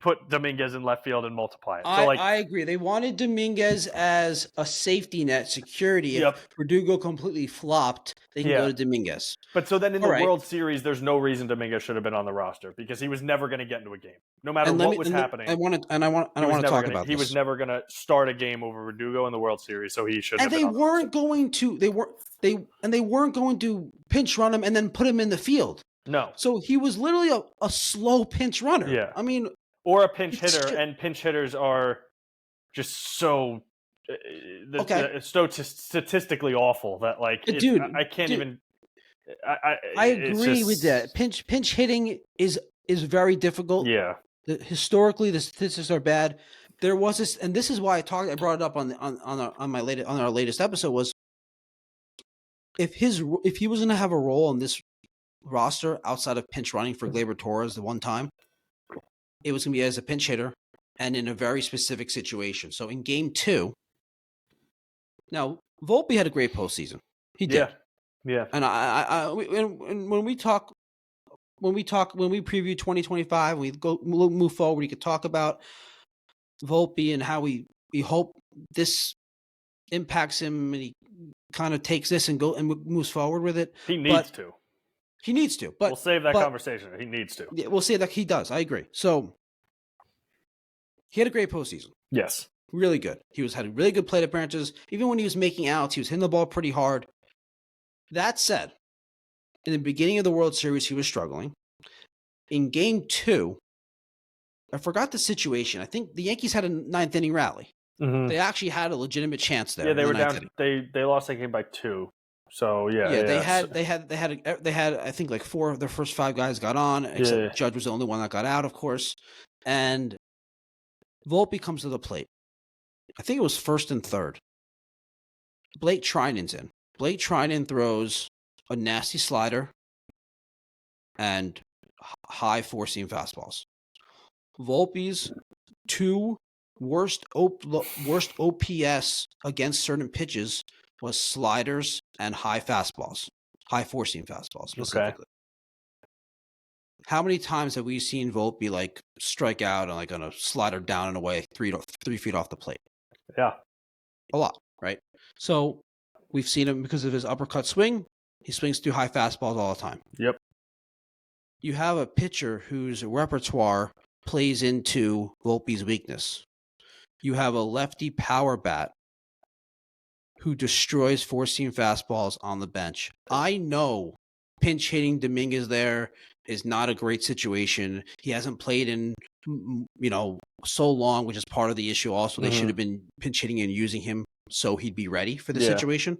put Dominguez in left field and multiply it. So I agree. They wanted Dominguez as a safety net security. If Verdugo completely flopped, they can go to Dominguez. But so then in the World Series, there's no reason Dominguez should have been on the roster because he was never going to get into a game, no matter what was happening. I want to talk about this. He was never going to start a game over Verdugo in the World Series, so he should. And they weren't going to. They weren't going to pinch run him and then put him in the field. No. So he was literally a slow pinch runner. Yeah. I mean. Or a pinch hitter, and pinch hitters are just so statistically awful that I can't even. I agree with that. Pinch hitting is very difficult. Yeah. Historically, the statistics are bad. There was this, and this is why I brought it up on our latest episode was if he was going to have a role in this roster outside of pinch running for Gleyber Torres the one time. It was going to be as a pinch hitter and in a very specific situation. So in game 2, now Volpe had a great postseason. He did. Yeah. And when we preview 2025, we'll move forward. We could talk about Volpe and how we hope this impacts him and he kind of takes this and moves forward with it. He needs to. He needs to. But we'll save that conversation. He needs to. Yeah, we'll say that he does. I agree. So he had a great postseason. Yes. Really good. He had really good plate appearances. Even when he was making outs, he was hitting the ball pretty hard. That said, in the beginning of the World Series, he was struggling. In Game 2, I forgot the situation. I think the Yankees had a ninth inning rally. Mm-hmm. They actually had a legitimate chance there. Yeah, they were down. They lost that game by 2. So they had I think like 4 of their first 5 guys got on, except Judge was the only one that got out, of course. And Volpe comes to the plate. I think it was first and third. Blake Trinan's in. Blake Trinan throws a nasty slider and high four-seam fastballs. Volpe's 2 worst OPS against certain pitches was sliders and high fastballs, high four-seam fastballs specifically. Okay. How many times have we seen Volpe like strike out on a slider down and away 3 feet off the plate? Yeah, a lot, right? So we've seen him because of his uppercut swing. He swings through high fastballs all the time. Yep. You have a pitcher whose repertoire plays into Volpe's weakness. You have a lefty power bat who destroys four-seam fastballs on the bench. I know pinch hitting Dominguez there is not a great situation. He hasn't played in, so long, which is part of the issue. Also, they should have been pinch hitting and using him so he'd be ready for the situation.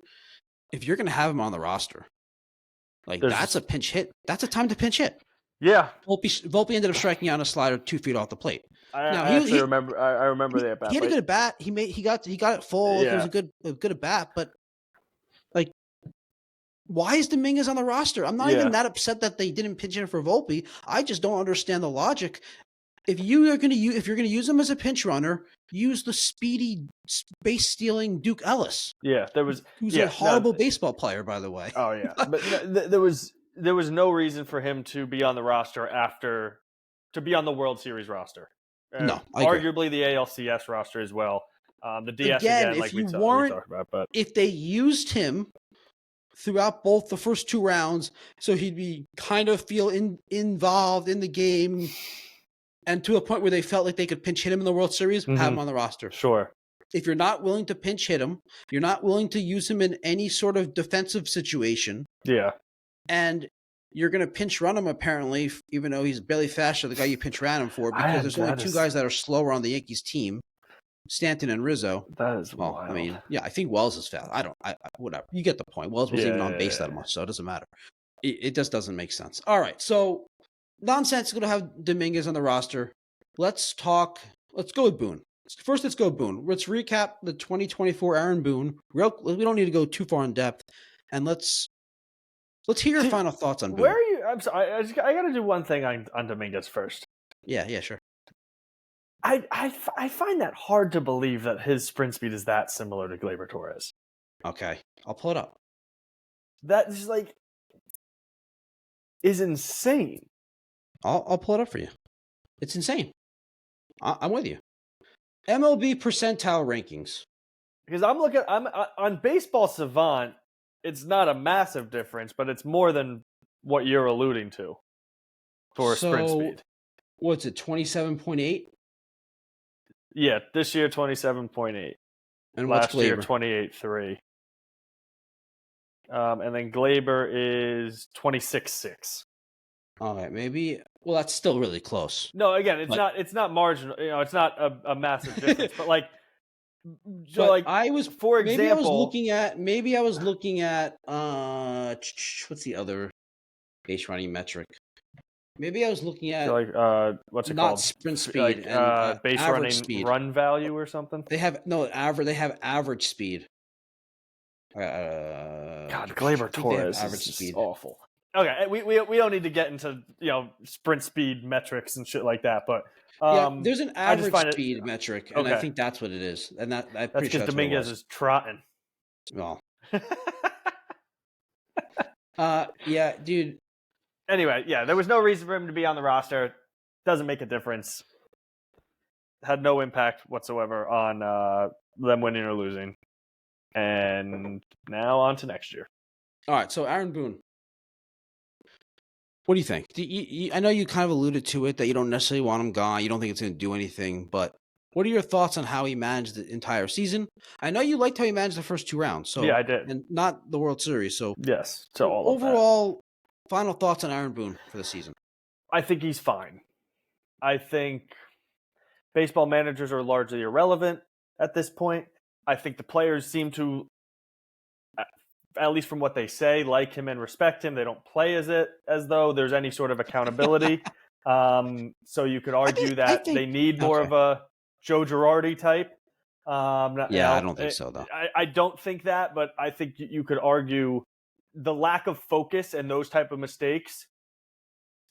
If you're going to have him on the roster, that's a pinch hit. That's a time to pinch hit. Yeah. Volpe ended up striking out a slider 2 feet off the plate. I remember that bat. He had a good at bat. He got it full. Yeah. It was a good at bat, but why is Dominguez on the roster? I'm not even that upset that they didn't pinch in for Volpe. I just don't understand the logic. If you're going to use him as a pinch runner, use the speedy base stealing Duke Ellis. Yeah, who's a horrible baseball player, by the way. Oh yeah, but there was no reason for him to be on the roster to be on the World Series roster. No, arguably the ALCS roster as well. The DS again like we talked about, but if they used him throughout both the first 2 rounds, so he'd be feel involved in the game, and to a point where they felt like they could pinch hit him in the World Series, have him on the roster. Sure. If you're not willing to pinch hit him, you're not willing to use him in any sort of defensive situation. Yeah. And you're going to pinch run him, apparently, even though he's barely faster than the guy you pinch ran him for, because there's only 2 guys that are slower on the Yankees team, Stanton and Rizzo. That is wild. I mean, I think Wells is fast. Whatever. You get the point. Wells wasn't even on base that much, so it doesn't matter. It just doesn't make sense. All right, so nonsensical to have Dominguez on the roster. Let's go with Boone. First, let's go Boone. Let's recap the 2024 Aaron Boone. We don't need to go too far in depth, and let's hear your final thoughts on Boone. Where are you? I'm sorry. I got to do one thing on Dominguez first. Yeah, sure. I find that hard to believe that his sprint speed is that similar to Gleyber Torres. Okay, I'll pull it up. That is is insane. I'll pull it up for you. It's insane. I'm with you. MLB percentile rankings. Because I'm on Baseball Savant. It's not a massive difference, but it's more than what you're alluding to for sprint speed. What's it? 27.8. Yeah, this year 27.8. And last what's year Gleyber? 28.3. And then Gleyber is 26.6. All right, maybe. Well, that's still really close. No, again, it's not marginal. It's not a massive difference. But I was, for example, maybe I was looking at what's the other base running metric? Maybe I was looking at what's it not called? Sprint speed and base running speed. Run value or something. They have average speed. God, Gleyber Torres average speed. Awful. Okay, we don't need to get into sprint speed metrics and shit like that, but there's an average speed metric, and I think that's what it is, and that's because Dominguez is trotting. Well, yeah, dude. Anyway, there was no reason for him to be on the roster. Doesn't make a difference. Had no impact whatsoever on them winning or losing. And now on to next year. All right, so Aaron Boone. What do you think? I know you kind of alluded to it that you don't necessarily want him gone. You don't think it's going to do anything, but what are your thoughts on how he managed the entire season? I know you liked how he managed the first 2 rounds, so Yeah, I did. and not the World Series. So Yes, so all of that. overall, final thoughts on Aaron Boone for the season. I think he's fine. I think baseball managers are largely irrelevant at this point. I think the players seem to, at least from what they say, like him and respect him. They don't play as though there's any sort of accountability. So you could argue that they need more of a Joe Girardi type. Yeah, I don't think so, though. I don't think that, but I think you could argue the lack of focus and those type of mistakes,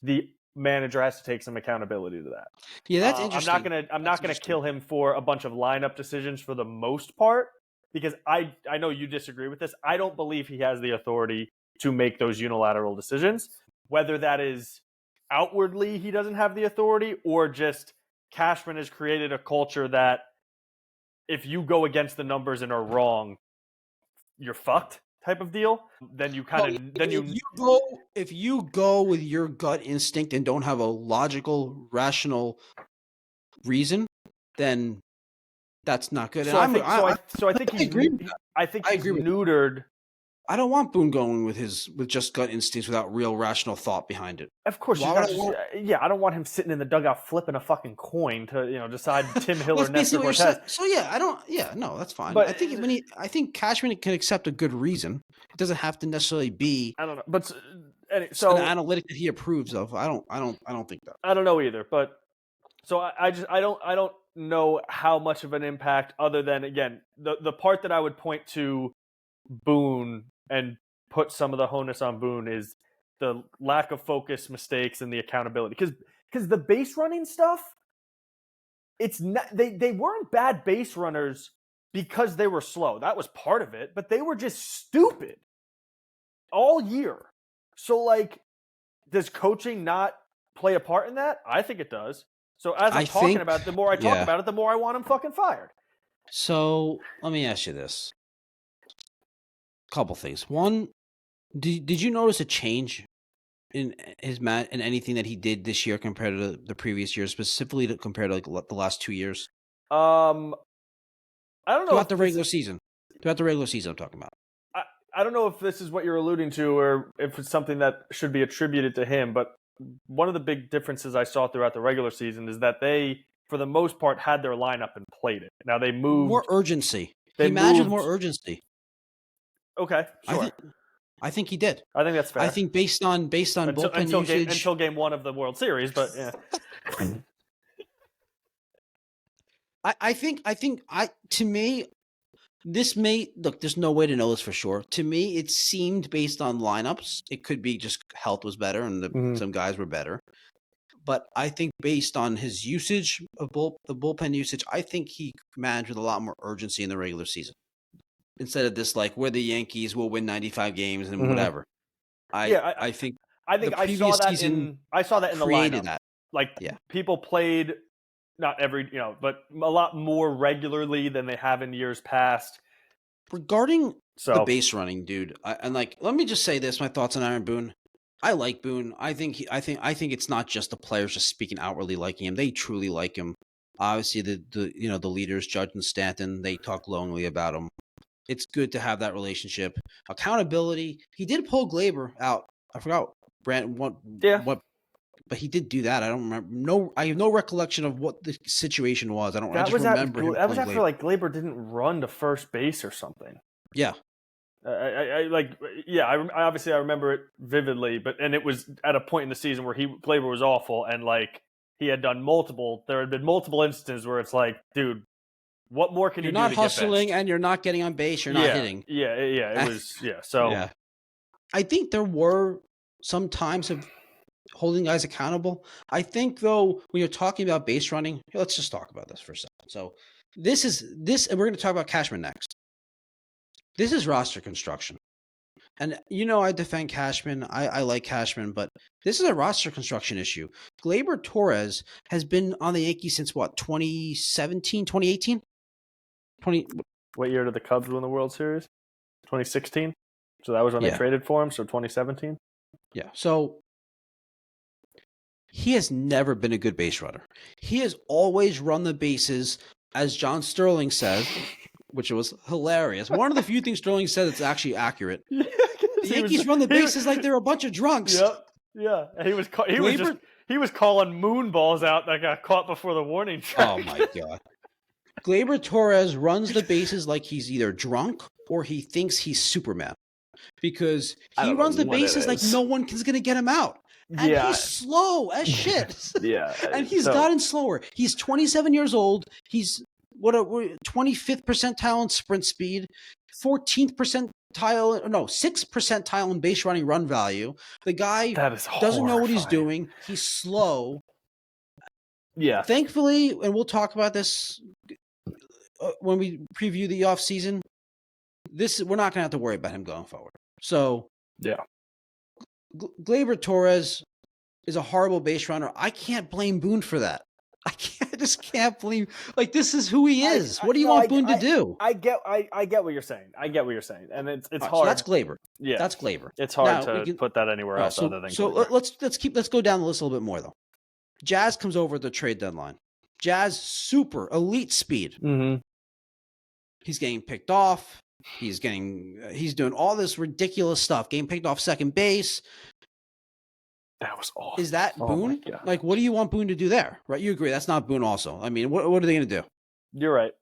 the manager has to take some accountability to that. Yeah, that's interesting. I'm not gonna kill him for a bunch of lineup decisions for the most part, because I know you disagree with this. I don't believe he has the authority to make those unilateral decisions. Whether that is outwardly he doesn't have the authority, or just Cashman has created a culture that if you go against the numbers and are wrong, you're fucked type of deal. Then you kind of if you go with your gut instinct and don't have a logical, rational reason, then that's not good. I think he's neutered. I don't want Boone going with just gut instincts without real rational thought behind it. Of course, I don't want him sitting in the dugout flipping a fucking coin to decide Tim Hill or Nestor Cortez. So no, that's fine. But I think Cashman can accept a good reason. It doesn't have to necessarily be. I don't know, but an analytic that he approves of. I don't think that. I don't know either, but so I don't know how much of an impact, other than, again, the part that I would point to Boone and put some of the onus on Boone is the lack of focus, mistakes, and the accountability. Because the base running stuff, it's not, they weren't bad base runners because they were slow. That was part of it, but they were just stupid all year. So, does coaching not play a part in that? I think it does. So as I'm talking about it, the more I talk about it, the more I want him fucking fired. So let me ask you this. Couple things. One, did you notice a change in in anything that he did this year compared to the previous year, specifically compared to the last 2 years? I don't know. Throughout the regular season, I'm talking about. I don't know if this is what you're alluding to, or if it's something that should be attributed to him. But one of the big differences I saw throughout the regular season is that they, for the most part, had their lineup and played it. Now they moved more urgency. Imagine more urgency. Okay, sure. I think he did. I think that's fair. I think based on bullpen usage until game 1 of the World Series, but yeah. To me, this may look. There's no way to know this for sure. To me, it seemed based on lineups. It could be just health was better and some guys were better. But I think based on his usage of the bullpen usage, I think he managed with a lot more urgency in the regular season. Instead of this, we're the Yankees, we'll win 95 games and whatever. I think I saw that in the lineup. That. People played not every, but a lot more regularly than they have in years past. Regarding the base running, dude, let me just say this: my thoughts on Aaron Boone. I like Boone. I think it's not just the players just speaking outwardly liking him; they truly like him. Obviously, the leaders, Judge and Stanton, they talk glowingly about him. It's good to have that relationship. Accountability. He did pull Glaber out. I forgot what, but he did do that. I don't remember. I have no recollection of what the situation was. I remember him. That was after Glaber didn't run to first base or something. Yeah. I obviously I remember it vividly, and it was at a point in the season where Glaber was awful, and he had done there had been multiple instances where it's dude, what more can you do? You're not hustling and you're not getting on base. You're not hitting. Yeah. It was, So yeah. I think there were some times of holding guys accountable. I think, though, when you're talking about base running, let's just talk about this for a second. So this, and we're going to talk about Cashman next. This is roster construction. And, I defend Cashman. I like Cashman, but this is a roster construction issue. Gleyber Torres has been on the Yankees since, 2017, 2018? What year did the Cubs win the World Series? 2016. So that was when they traded for him. So 2017. Yeah. So he has never been a good base runner. He has always run the bases, as John Sterling said, which was hilarious. One of the few things Sterling said that's actually accurate. Yeah, the Yankees run the bases like they're a bunch of drunks. Yep. Yeah. And he was calling moon balls out that got caught before the warning track. Oh my God. Gleyber Torres runs the bases like he's either drunk or he thinks he's Superman. Because he runs the bases like no one is going to get him out. And he's slow as shit. Yeah. And he's gotten slower. He's 27 years old. He's 25th percentile in sprint speed, 14th percentile, no, 6th percentile in base running run value. The guy doesn't know what he's doing. He's slow. Yeah. Thankfully, and we'll talk about this when we preview the offseason, we're not going to have to worry about him going forward. So, yeah. Gleyber Torres is a horrible base runner. I can't blame Boone for that. I just can't blame. Like, this is who he is. What do you want Boone to do? I get what you're saying. And it's hard. So that's Gleyber. Yeah, that's Gleyber. It's hard to put that anywhere else other than. So Gleyber. let's go down the list a little bit more though. Jazz comes over at the trade deadline. Jazz super elite speed. Mm-hmm. He's getting picked off. He's doing all this ridiculous stuff. Getting picked off second base. That was awful. Is that Boone? Like, what do you want Boone to do there? Right? You agree? That's not Boone also. I mean, what are they going to do? You're right.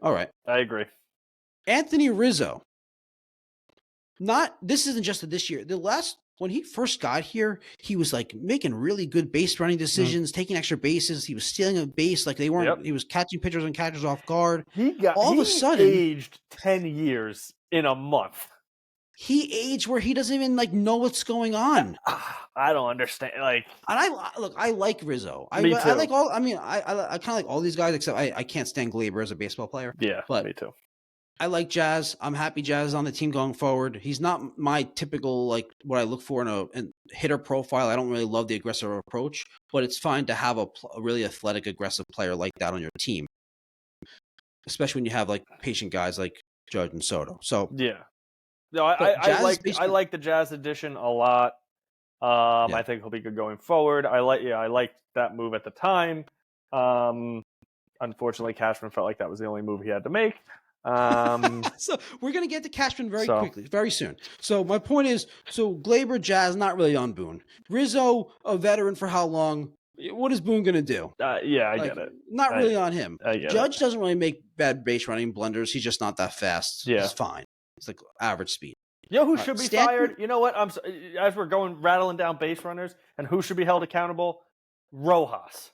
All right. I agree. Anthony Rizzo. This isn't just this year. When he first got here, he was like making really good base running decisions, taking extra bases. He was stealing a base like they weren't. Yep. He was catching pitchers and catchers off guard. All of a sudden, aged 10 years in a month. He aged where he doesn't even know what's going on. I don't understand. And I like Rizzo. Me too. I like all. I mean, I kind of like all these guys except I can't stand Gleyber as a baseball player. Yeah, but me too. I like Jazz. I'm happy Jazz is on the team going forward. He's not my typical what I look for in a hitter profile. I don't really love the aggressive approach, but it's fine to have a really athletic, aggressive player like that on your team, especially when you have patient guys like Judge and Soto. So yeah, no, I like the Jazz addition a lot. I think he'll be good going forward. I like that move at the time. Unfortunately, Cashman felt like that was the only move he had to make. So we're going to get to Cashman very soon. So my point is, Gleyber, Jazz, not really on Boone. Rizzo, a veteran for how long? What is Boone going to do? I get it. Not really on him. Judge doesn't really make bad base running blunders. He's just not that fast. Yeah. He's fine. He's average speed. You know who should be fired? You know what? As we're rattling down base runners, and who should be held accountable? Rojas.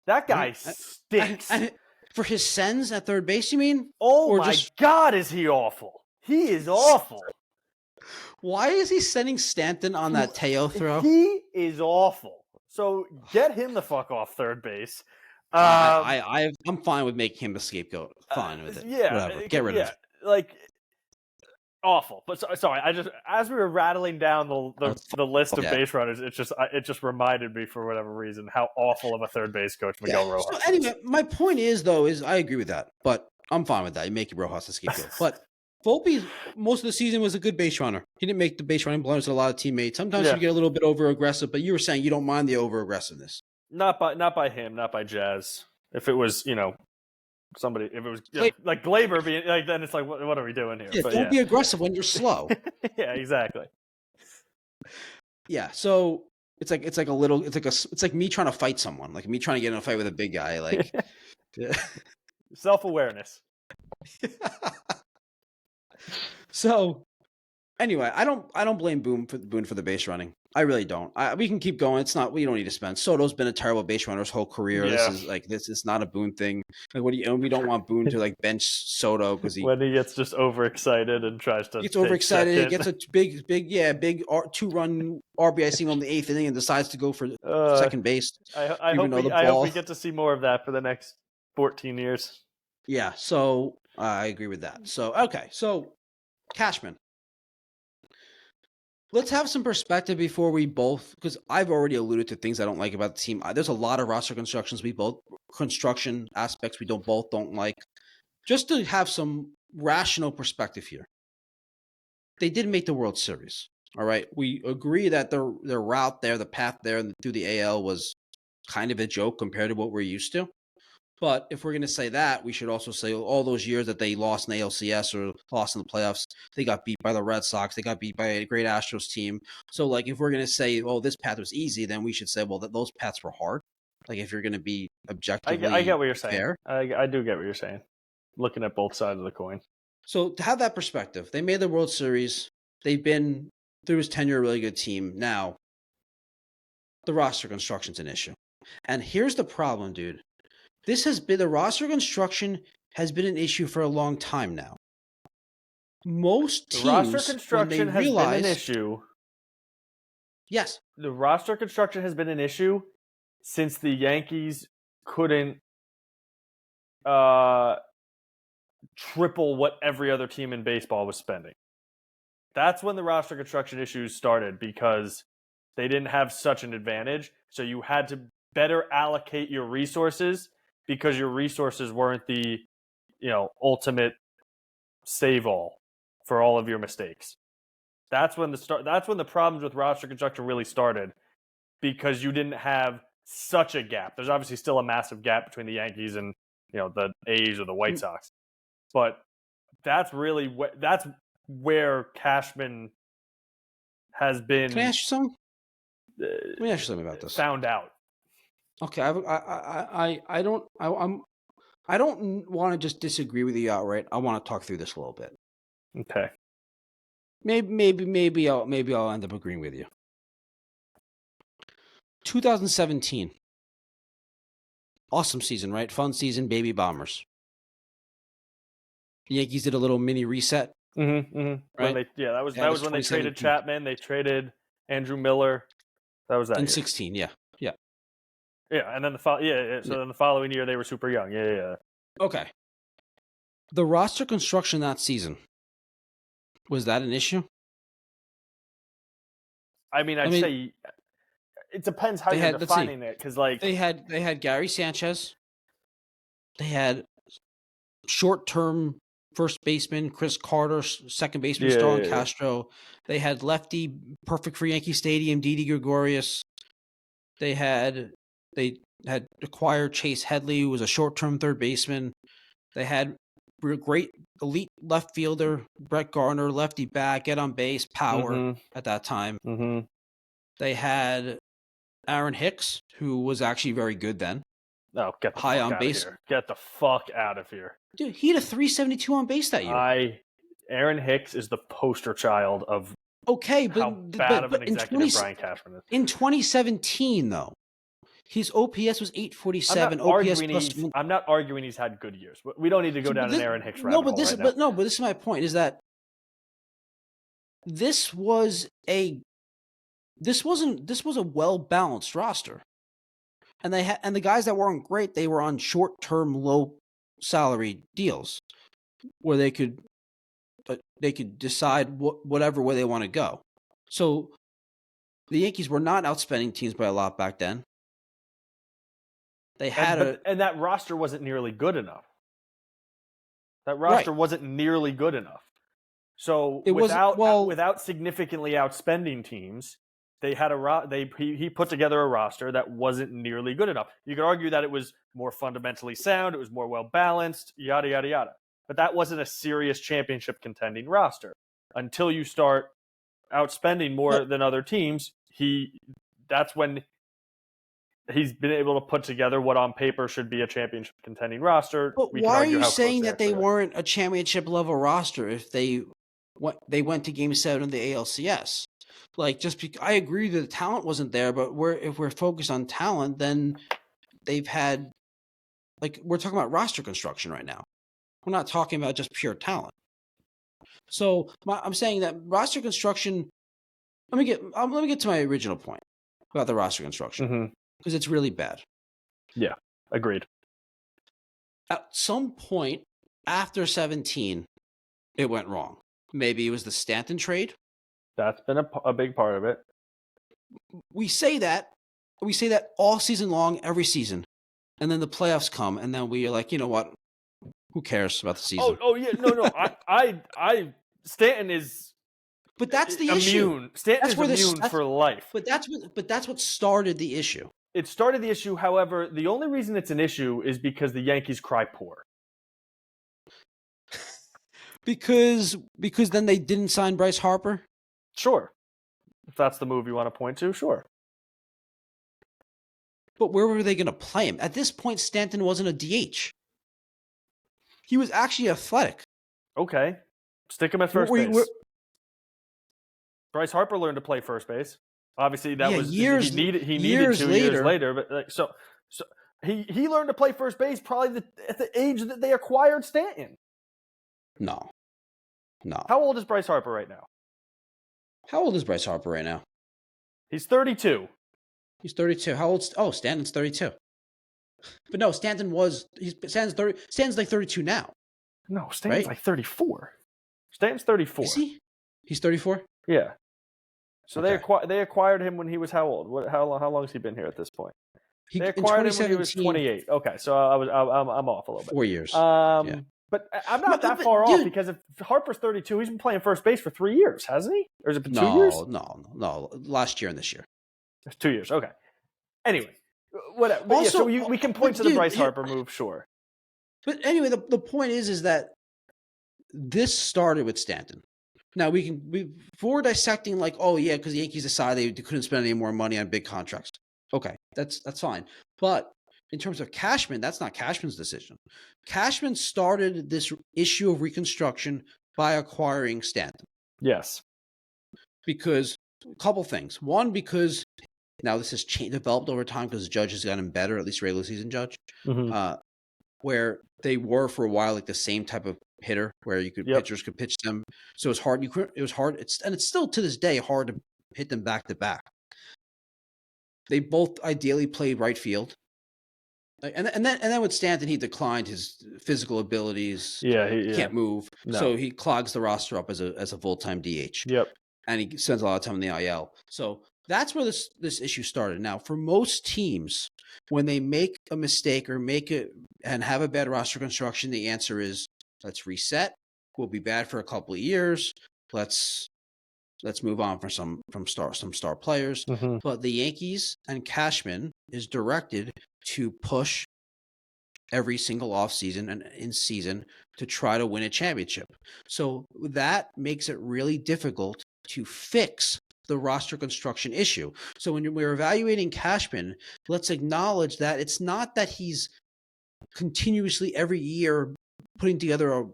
That guy stinks. For his sends at third base, you mean? Oh my God, is he awful? He is awful. Why is he sending Stanton on that Teo throw? He is awful. So get him the fuck off third base. I'm fine with making him a scapegoat. Fine with it. Yeah. Whatever. Get rid of it. Awful. But sorry, as we were rattling down the list of base runners, it just reminded me for whatever reason how awful of a third base coach Miguel Rojas. So anyway, my point is I agree with that, but I'm fine with that. You make Rojas a scapegoat. But Volpe, most of the season, was a good base runner. He didn't make the base running blunders with a lot of teammates. Sometimes you get a little bit over aggressive, but you were saying you don't mind the over aggressiveness. Not by him, not by Jazz. If it was, somebody, if it was like Gleyber being then it's what are we doing here? Yeah, don't be aggressive when you're slow. Yeah, exactly. Yeah, so it's like me trying to fight someone, like me trying to get in a fight with a big guy, self-awareness. So anyway, I don't blame Boone for the base running. I really don't. We can keep going. We don't need to spend. Soto's been a terrible base runner his whole career. Yeah. This is not a Boone thing. We don't want Boone to bench Soto because when he gets just overexcited and tries to gets overexcited, he gets a big 2-run RBI single in the 8th inning and decides to go for second base. I hope we get to see more of that for the next 14 years. Yeah, so I agree with that. So okay, so Cashman. Let's have some perspective before we both, because I've already alluded to things I don't like about the team. There's a lot of roster construction aspects we don't like. Just to have some rational perspective here, they did make the World Series. All right, we agree that their route there, the path there through the AL was kind of a joke compared to what we're used to. But if we're going to say that, we should also say all those years that they lost in the ALCS or lost in the playoffs, they got beat by the Red Sox. They got beat by a great Astros team. So, like, if we're going to say, oh, this path was easy, then we should say, well, those paths were hard. Like, if you're going to be objectively I get what you're saying. fair. I do get what you're saying. Looking at both sides of the coin. So, to have that perspective, they made the World Series. They've been, through his tenure, a really good team. Now, the roster construction's an issue. And here's the problem, dude. The roster construction has been an issue for a long time now. Most teams, The roster construction has been an realize, issue. yes, The roster construction has been an issue since the Yankees couldn't triple what every other team in baseball was spending. That's when the roster construction issues started, because they didn't have such an advantage. So you had to better allocate your resources, because your resources weren't the, ultimate save all for all of your mistakes. That's when the problems with roster construction really started, because you didn't have such a gap. There's obviously still a massive gap between the Yankees and the A's or the White Sox, but that's really that's where Cashman has been. Can I ask you something? Let me ask you something about this. Found out. Okay, I don't want to just disagree with you outright. I want to talk through this a little bit. Okay. Maybe I'll end up agreeing with you. 2017. Awesome season, right? Fun season, baby bombers. The Yankees did a little mini reset. Right? That was when they traded Chapman. They traded Andrew Miller. That was that in year. 16. Yeah. Yeah, and then then the following year they were super young. Yeah. Okay. The roster construction that season, was that an issue? I mean, I'd say it depends how you're defining it, because they had Gary Sanchez, they had short-term first baseman Chris Carter, second baseman Starlin Castro. They had lefty, perfect for Yankee Stadium, Didi Gregorius. They had acquired Chase Headley, who was a short-term third baseman. They had great elite left fielder Brett Gardner, lefty bat, get on base, power at that time. They had Aaron Hicks, who was actually very good then. No, get the high fuck on out base. of here. Get the fuck out of here. Dude, he had a 372 on base that year. Aaron Hicks is the poster child of how bad of an executive Brian Cashman is. In 2017, though, his OPS was 847. I'm not arguing he's had good years. We don't need to go down an Aaron Hicks rabbit hole right now. But this is my point: is that this was a well balanced roster, and the guys that weren't great, they were on short term, low salary deals, where they could decide whatever way they want to go. So the Yankees were not outspending teams by a lot back then. They had and that roster wasn't nearly good enough. That roster wasn't nearly good enough. So without significantly outspending teams, they had he put together a roster that wasn't nearly good enough. You could argue that it was more fundamentally sound, it was more well balanced, yada yada yada. But that wasn't a serious championship contending roster. Until you start outspending more than other teams, that's when he's been able to put together what on paper should be a championship contending roster. But why are you saying that they weren't a championship level roster if they went to Game 7 of the ALCS? I agree that the talent wasn't there, but if we're focused on talent, then they've had we're talking about roster construction right now. We're not talking about just pure talent. So I'm saying that roster construction. Let me get to my original point about the roster construction, because it's really bad. Yeah, agreed. At some point after 17, it went wrong. Maybe it was the Stanton trade. That's been a big part of it. We say that all season long, every season, and then the playoffs come, and then we are like, you know what? Who cares about the season? Oh yeah, no. I Stanton is But that's the immune. issue. Stanton That's is where immune for life. But that's what started the issue. It started the issue. However, the only reason it's an issue is because the Yankees cry poor. Because then they didn't sign Bryce Harper. Sure, if that's the move you want to point to, sure. But where were they going to play him? At this point, Stanton wasn't a DH. He was actually athletic. Okay, stick him at first base. Bryce Harper learned to play first base. Obviously, that was years. He needed 2 years later, but so he learned to play first base probably at the age that they acquired Stanton. No. How old is Bryce Harper right now? How old is Bryce Harper right now? He's 32. He's 32. How old? Oh, Stanton's 32. But no, Stanton's like 32 now. No, Stanton's like 34. Stanton's 34. Is he? He's 34? Yeah. So Okay. they acquired him when he was how old? How long has he been here at this point? They acquired him when he was 28. Okay, so I'm off a little bit. 4 years. Yeah. But I'm not that far off because if Harper's 32, he's been playing first base for 3 years, hasn't he? Or has it been 2 years? No. Last year and this year. It's 2 years. Okay. Anyway, whatever. But also, so we can point to the Bryce Harper move, sure. But anyway, the point is that this started with Stanton. Now before dissecting like, oh yeah, because the Yankees decided they couldn't spend any more money on big contracts. Okay, that's fine. But in terms of Cashman, that's not Cashman's decision. Cashman started this issue of reconstruction by acquiring Stanton. Yes. Because a couple things. One, because now this has developed over time because the Judge has gotten better, at least regular season Judge, where they were for a while like the same type of hitter where pitchers could pitch them. So it's hard. It's still to this day hard to hit them back to back. They both ideally played right field. And then with Stanton, he declined his physical abilities. He can't move, so he clogs the roster up as a full-time DH. Yep, and he spends a lot of time in the IL. So that's where this issue started. Now, for most teams, when they make a mistake or make it and have a bad roster construction, the answer is let's reset. We'll be bad for a couple of years. Let's move on from some star players. But the Yankees and Cashman is directed to push every single offseason and in season to try to win a championship. So that makes it really difficult to fix the roster construction issue. So when we're evaluating Cashman, let's acknowledge that it's not that he's continuously every year putting together a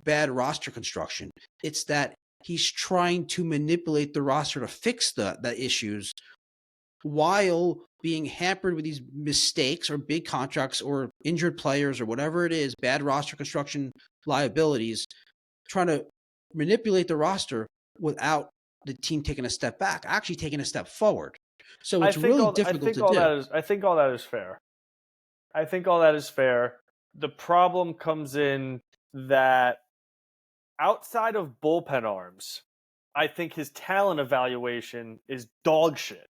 bad roster construction. It's that he's trying to manipulate the roster to fix the issues while being hampered with these mistakes or big contracts or injured players or whatever it is, bad roster construction liabilities, trying to manipulate the roster without the team taking a step back, actually taking a step forward. So it's really difficult to do. I think all that is fair. The problem comes in that outside of bullpen arms, I think his talent evaluation is dog shit.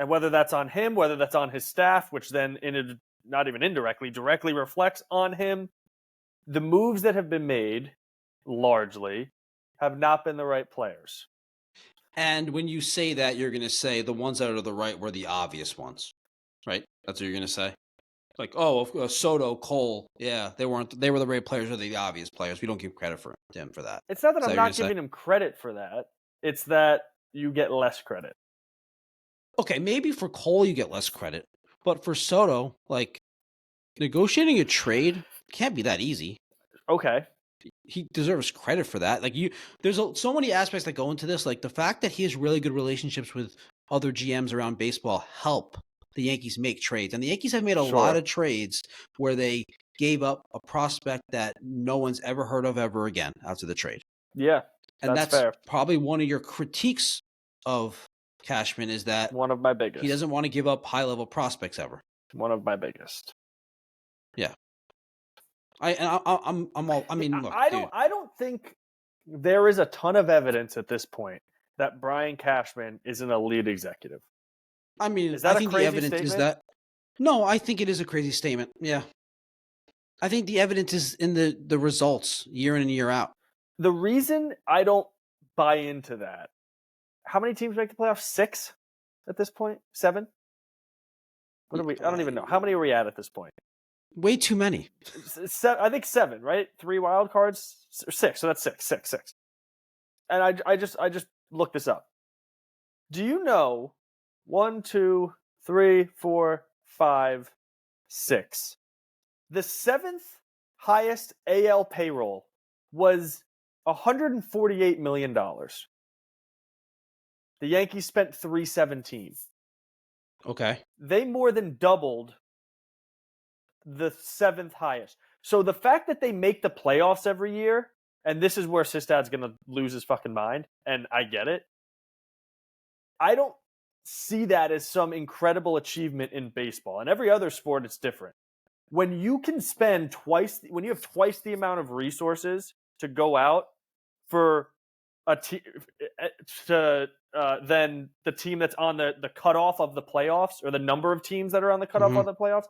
And whether that's on him, whether that's on his staff, which then not even indirectly, directly reflects on him, the moves that have been made largely have not been the right players. And when you say that, you're going to say the ones that are to the right were the obvious ones, right? That's what you're going to say? Like, Soto, Cole, yeah, they were the right players or the obvious players. We don't give credit for him for that. It's not that I'm not giving him credit for that. It's that you get less credit. Okay, maybe for Cole you get less credit, but for Soto, like, negotiating a trade can't be that easy. Okay. He deserves credit for that. Like, there's so many aspects that go into this. Like, the fact that he has really good relationships with other GMs around baseball help the Yankees make trades. And the Yankees have made a lot of trades where they gave up a prospect that no one's ever heard of ever again after the trade. Yeah, and that's fair. Probably one of your critiques of Cashman is that one of my biggest. He doesn't want to give up high-level prospects ever. One of my biggest. Yeah. I don't think there is a ton of evidence at this point that Brian Cashman is an elite executive. I mean, Is that I a think the crazy evidence is statement? that. No, I think it is a crazy statement. Yeah. I think the evidence is in the results year in and year out. The reason I don't buy into that, how many teams make the playoffs? 6 at this point? 7? What are we? I don't even know. How many are we at this point? Way too many. I think 7, right? 3 wild cards, or 6. So that's 6. And I just looked this up. Do you know 1, 2, 3, 4, 5, 6? The 7th highest AL payroll was $148 million. The Yankees spent $317. Okay. They more than doubled the 7th highest. So the fact that they make the playoffs every year, and this is where Sistad's going to lose his fucking mind, and I get it. I don't see that as some incredible achievement in baseball. In every other sport, it's different. When you can spend when you have twice the amount of resources to go out for a team than the team that's on the cutoff of the playoffs, or the number of teams that are on the cutoff of the playoffs,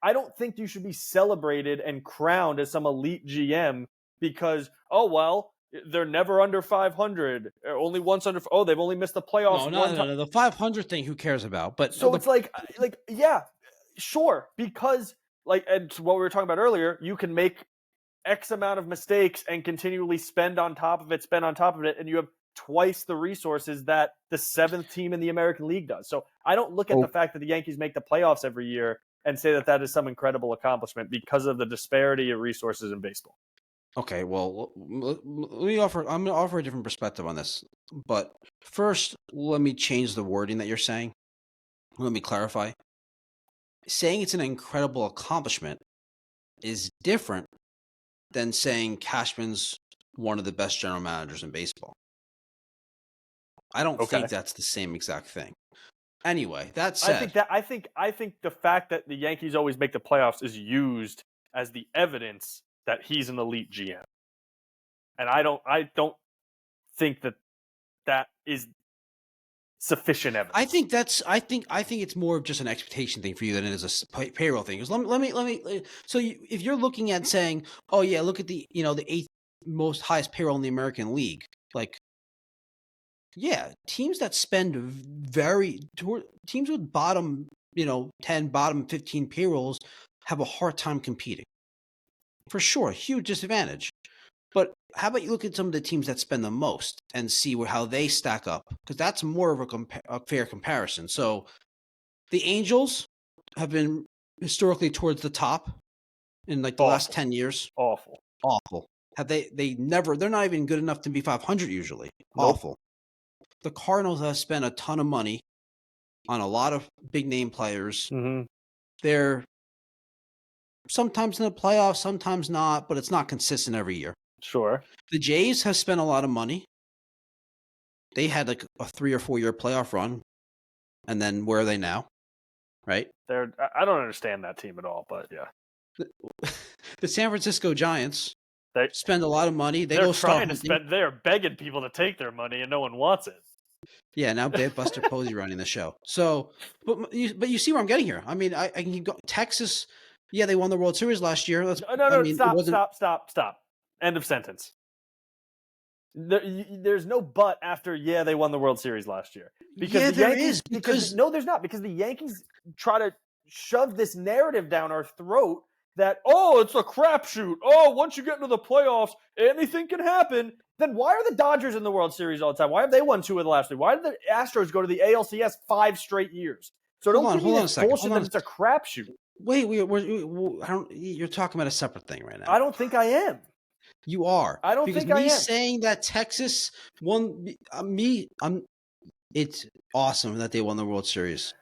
I don't think you should be celebrated and crowned as some elite GM because, oh, well, they're never under 500. Only once under. Oh, they've only missed the playoffs one time. No. The 500 thing, who cares about? But so it's like, yeah, sure, because and what we were talking about earlier, you can make X amount of mistakes and continually spend on top of it, and you have twice the resources that the 7th team in the American League does. So I don't look at the fact that the Yankees make the playoffs every year and say that is some incredible accomplishment because of the disparity of resources in baseball. Okay, well, let me offer. I'm going to offer a different perspective on this. But first, let me change the wording that you're saying. Let me clarify. Saying it's an incredible accomplishment is different than saying Cashman's one of the best general managers in baseball. I don't think that's the same exact thing. Anyway, that said, I think the fact that the Yankees always make the playoffs is used as the evidence that he's an elite GM, and I don't think that is sufficient evidence. I think it's more of just an expectation thing for you than it is a payroll thing. Because let me. So if you're looking at saying, oh yeah, look at the 8th most highest payroll in the American League, like. Yeah, teams that spend teams with bottom 10, bottom 15 payrolls have a hard time competing. For sure, huge disadvantage. But how about you look at some of the teams that spend the most and see how they stack up? Because that's more of a fair comparison. So the Angels have been historically towards the top in the last 10 years. Awful. Have they're not even good enough to be 500 usually. Nope. Awful. The Cardinals have spent a ton of money on a lot of big name players. Mm-hmm. They're sometimes in the playoffs, sometimes not, but it's not consistent every year. Sure. The Jays have spent a lot of money. They had like a 3 or 4 year playoff run, and then where are they now? Right? I don't understand that team at all, but yeah. The San Francisco Giants spend a lot of money. They they're begging people to take their money, and no one wants it. Yeah, now they have Buster Posey running the show. So, but you see where I'm getting here. I mean, I can go Texas. Yeah, they won the World Series last year. Stop. End of sentence. There's no but after. Yeah, they won the World Series last year because there's not because the Yankees try to shove this narrative down our throat that it's a crapshoot. Once you get into the playoffs, anything can happen. Then why are the Dodgers in the World Series all the time? Why have they won 2 of the last 3? Why did the Astros go to the ALCS 5 straight years? So don't give me this bullshit that it's a crapshoot. Wait, you're talking about a separate thing right now. I don't think I am. You are. I don't think I am. Saying that Texas won it's awesome that they won the World Series.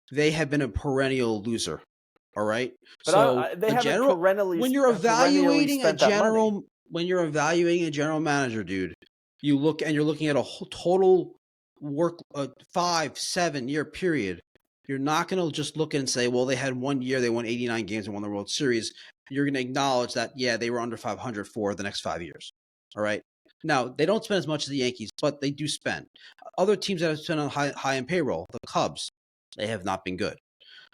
They have been a perennial loser. All right. But so they haven't perennially. When you're evaluating a general manager, dude, you're looking at a whole total 5-7 year period. You're not going to just look and say, well, they had 1 year, they won 89 games and won the World Series. You're going to acknowledge that, yeah, they were under 500 for the next 5 years. All right. Now, they don't spend as much as the Yankees, but they do spend. Other teams that have spent on high in payroll, the Cubs, they have not been good.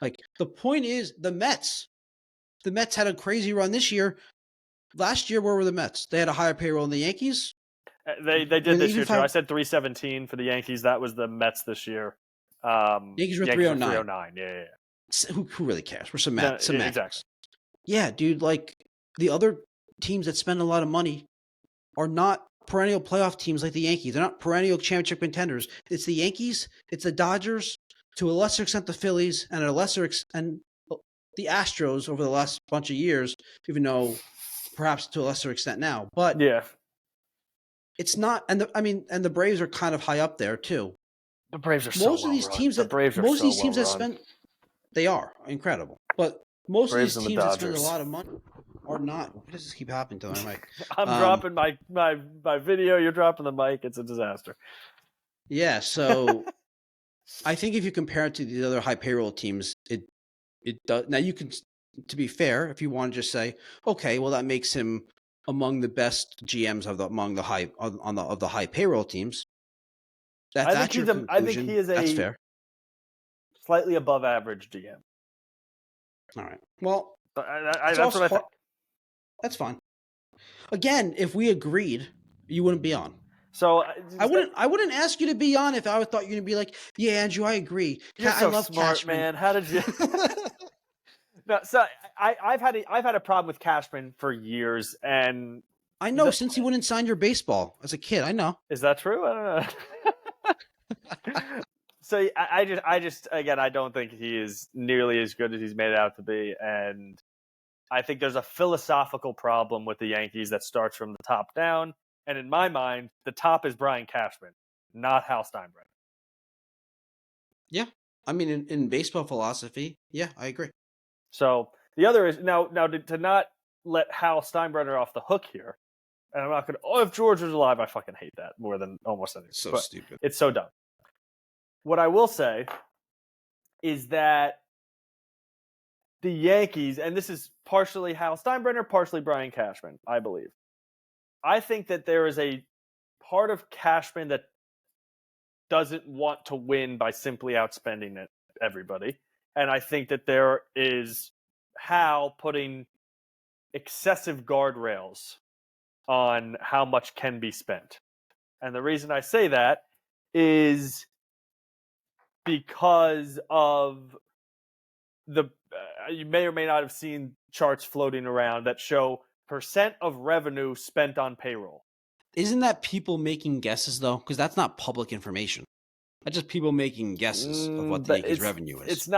Like, the point is, the Mets. The Mets had a crazy run this year. Last year, where were the Mets? They had a higher payroll than the Yankees. They did this year too. I said 317 for the Yankees. That was the Mets this year. Yankees were 309. 309. Yeah. Who really cares? We're semantics. Exactly. Yeah, dude. Like, the other teams that spend a lot of money are not perennial playoff teams like the Yankees. They're not perennial championship contenders. It's the Yankees. It's the Dodgers. To a lesser extent, the Phillies, and and the Astros over the last bunch of years, even though perhaps to a lesser extent now. But yeah, it's not. And the Braves are kind of high up there too. The Braves are most of these teams that spend, they are incredible. But most Braves of these teams that spend a lot of money are not. Why does this keep happening to my mic? I'm dropping my video. You're dropping the mic. It's a disaster. Yeah. So I think if you compare it to the other high payroll teams, it does. Now you can, to be fair, if you want to just say, okay, well that makes him among the best GMs of the high payroll teams. That's your conclusion. I think he is that's fair. Slightly above average GM. All right. Well, that's what I think. That's fine. Again, if we agreed, you wouldn't be on. So I wouldn't ask you to be on if I thought you're gonna be like, yeah, Andrew, I agree. You're I so love smart, Cashman. man. How did you? No, so I've had a problem with Cashman for years, and I know since he wouldn't sign your baseball as a kid. I know. Is that true? I don't know. So I just again, I don't think he is nearly as good as he's made out to be, and I think there's a philosophical problem with the Yankees that starts from the top down. And in my mind, the top is Brian Cashman, not Hal Steinbrenner. Yeah, I mean, in baseball philosophy, yeah, I agree. So the other is now to not let Hal Steinbrenner off the hook here. And I'm not going to. Oh, if George was alive, I fucking hate that more than almost anything. So stupid. It's so dumb. What I will say is that the Yankees, and this is partially Hal Steinbrenner, partially Brian Cashman, I believe. I think that there is a part of Cashman that doesn't want to win by simply outspending everybody. And I think that there is Hal putting excessive guardrails on how much can be spent. And the reason I say that is because of you may or may not have seen charts floating around that show percent of revenue spent on payroll. Isn't that people making guesses, though? Because that's not public information. That's just people making guesses of what the Yankees' revenue is.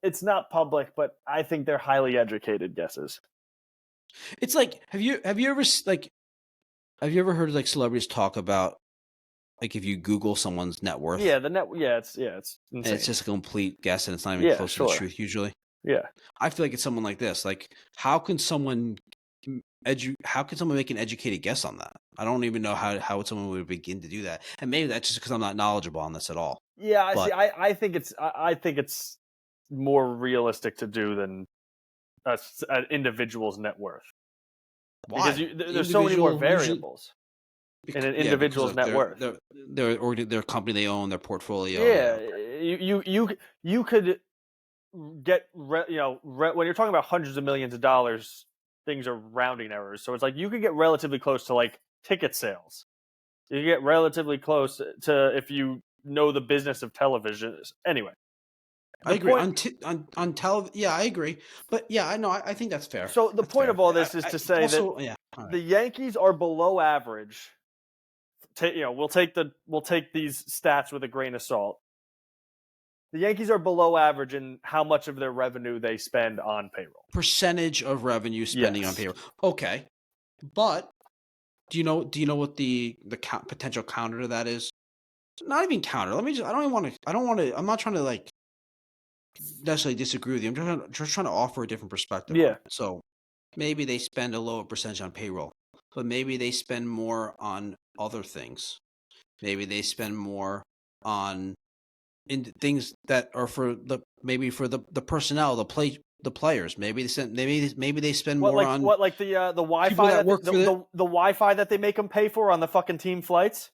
It's not public, but I think they're highly educated guesses. It's like, have you ever heard like celebrities talk about like if you Google someone's net worth? Yeah, it's insane. And it's just a complete guess, and it's not even close to the truth usually. Yeah, I feel like it's someone like this. Like, how can someone make an educated guess on that? I don't even know how someone would begin to do that. And maybe that's just because I'm not knowledgeable on this at all. Yeah, I think it's more realistic to do than an individual's net worth. Why? Because there's so many more variables in an individual's net worth. Their company they own, their portfolio. Yeah, you could get when you're talking about hundreds of millions of dollars, things are rounding errors. So it's like you could get relatively close to like ticket sales. You get relatively close to if you know the business of television. Anyway, I agree on television. Yeah, I agree. But yeah, I know. I think that's fair. So the point of all this is to say also, that the Yankees are below average. We'll take these stats with a grain of salt. The Yankees are below average in how much of their revenue they spend on payroll. Percentage of revenue spending on payroll. Okay, but do you know what the potential counter to that is? Not even counter. I'm not trying to like necessarily disagree with you. I'm just trying to offer a different perspective. Yeah. So maybe they spend a lower percentage on payroll, but maybe they spend more on other things. Maybe they spend more on in things that are for the personnel, the the players. Maybe they spend What more like on what like the Wi-Fi that that work the, for the Wi-Fi that they make them pay for on the fucking team flights?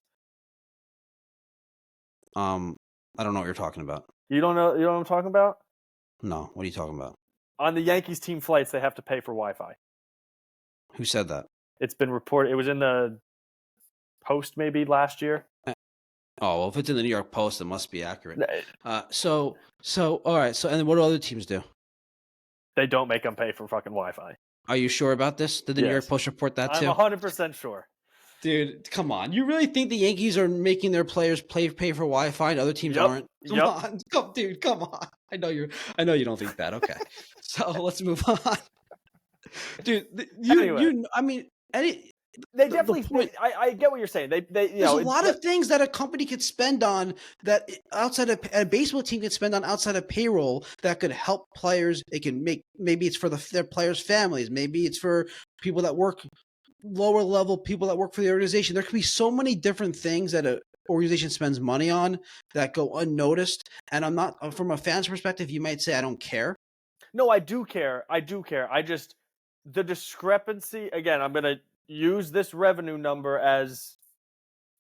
I don't know what you're talking about. You don't know what I'm talking about? No, what are you talking about? On the Yankees team flights, they have to pay for Wi-Fi. Who said that? It's been reported. It was in the Post maybe last year. Oh, well, if it's in the New York Post, it must be accurate. So all right. So, and then what do other teams do? They don't make them pay for fucking Wi-Fi. Are you sure about this? Did the New York Yes. Post report that too? I'm 100% sure. Dude, come on. You really think the Yankees are making their players pay for Wi-Fi and other teams Yep. aren't? Come on. Come on. I know you don't think that. Okay. So let's move on. Dude, They definitely. I get what you're saying. There's a lot of things that a company could spend on that outside of a baseball team could spend on outside of payroll that could help players. It can maybe it's for their players' families. Maybe it's for people that work lower level, people that work for the organization. There could be so many different things that a organization spends money on that go unnoticed. And I'm not, from a fan's perspective, you might say I don't care. No, I do care. The discrepancy, again, I'm going to use this revenue number as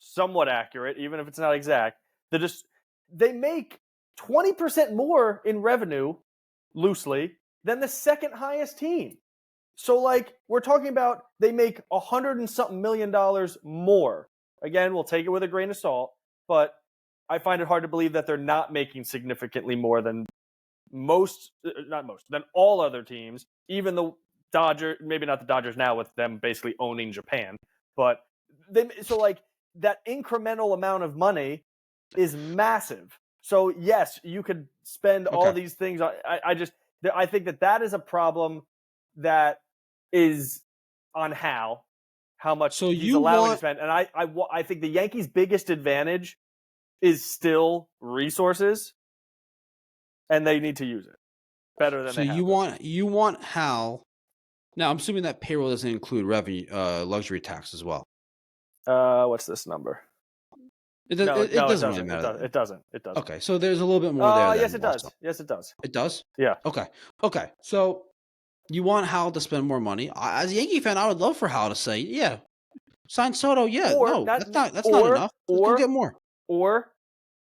somewhat accurate, even if it's not exact. They make 20% more in revenue, loosely, than the second highest team. So, like, we're talking about they make $100 and something million more. Again, we'll take it with a grain of salt, but I find it hard to believe that they're not making significantly more than than all other teams, even the Dodgers, maybe not the Dodgers now with them basically owning Japan, but that incremental amount of money is massive. So yes, you could spend all these things. I think that is a problem that is on how much he's allowing to spend. And I think the Yankees' biggest advantage is still resources, and they need to use it better than they have. So you want Hal. Now, I'm assuming that payroll doesn't include revenue, luxury tax as well. What's this number? It doesn't really matter. It doesn't. Okay, so there's a little bit more there. Yes, it does. Yes, it does. It does? Yeah. Okay. So you want Hal to spend more money. As a Yankee fan, I would love for Hal to say, yeah, sign Soto. Yeah, that's not enough. Let's go get more. Or,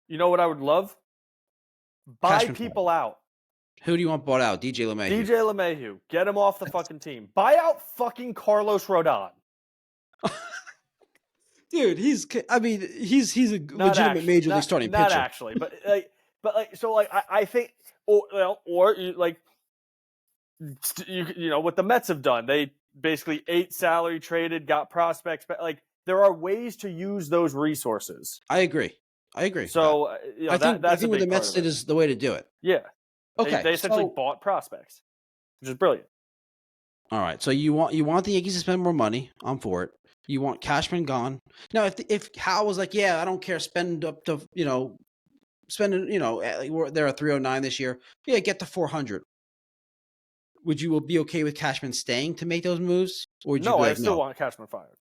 you know what I would love? Buy people out. Who do you want bought out? DJ LeMahieu. Get him off the fucking team. Buy out fucking Carlos Rodon. Dude, he's a legitimate major league starting pitcher. Not actually, I think, or what the Mets have done, they basically ate salary, traded, got prospects, but there are ways to use those resources. I agree. So I think what the Mets did is the way to do it. Yeah. Okay. They essentially bought prospects, which is brilliant. All right. So you want the Yankees to spend more money. I'm for it. You want Cashman gone. Now, if Hal was like, yeah, I don't care, spend up to they're at 309 this year. Yeah, get to 400. Would you be okay with Cashman staying to make those moves? Or would you I still want Cashman fired.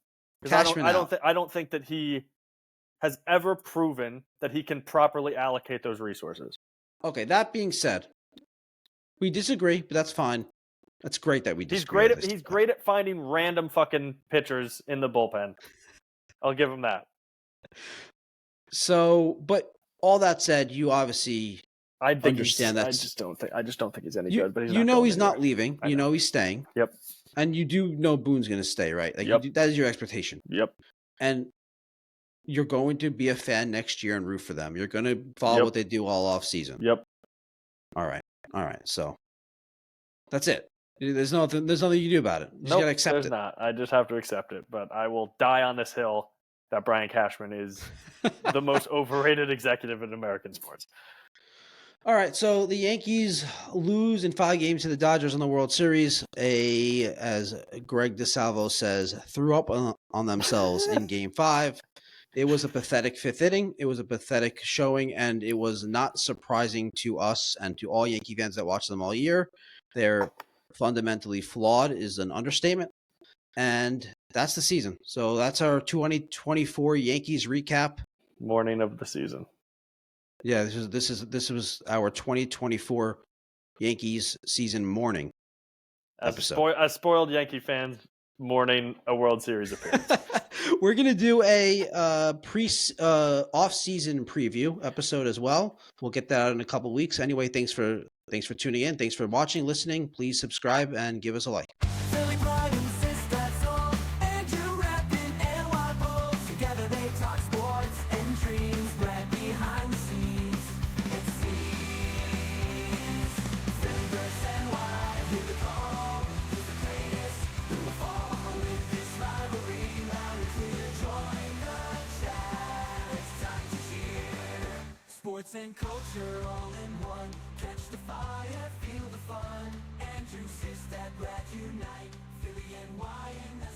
I don't think that he has ever proven that he can properly allocate those resources. Okay, that being said, we disagree, but that's fine. That's great that we disagree. He's great at finding random fucking pitchers in the bullpen. I'll give him that. So, but all that said, you obviously understand that. I just don't think he's any good. But he's not leaving. You know he's staying. Yep. And you do know Boone's going to stay, right? That is your expectation. Yep. And you're going to be a fan next year and root for them. You're going to follow what they do all off season. Yep. All right. So that's it. There's nothing you can do about it. You just gotta accept it. There's not. I just have to accept it. But I will die on this hill that Brian Cashman is the most overrated executive in American sports. All right, so the Yankees lose in 5 games to the Dodgers in the World Series. As Greg DeSalvo says, threw up on themselves in Game 5. It was a pathetic 5th inning. It was a pathetic showing, and it was not surprising to us and to all Yankee fans that watched them all year. They're fundamentally flawed is an understatement, and that's the season. So that's our 2024 Yankees recap. Morning of the season. Yeah, this was our 2024 Yankees season morning As episode. a spoiled Yankee fan mourning a World Series appearance. We're gonna do a off-season preview episode as well. We'll get that out in a couple weeks. Anyway, thanks for tuning in. Thanks for watching, listening. Please subscribe and give us a like. Philly pride insists that's all. Andrew Rappin and Wild Bulls. Together they talk sports and dreams. Right behind the scenes. It seems. Philly versus NY. Hear the call. Who's the greatest? Who will fall with this rivalry? Loud and clear. Join the chat. It's time to cheer. Sports and culture all in one. Catch the fire, feel the fun. Andrew, sis, that glad unite. Philly and Y and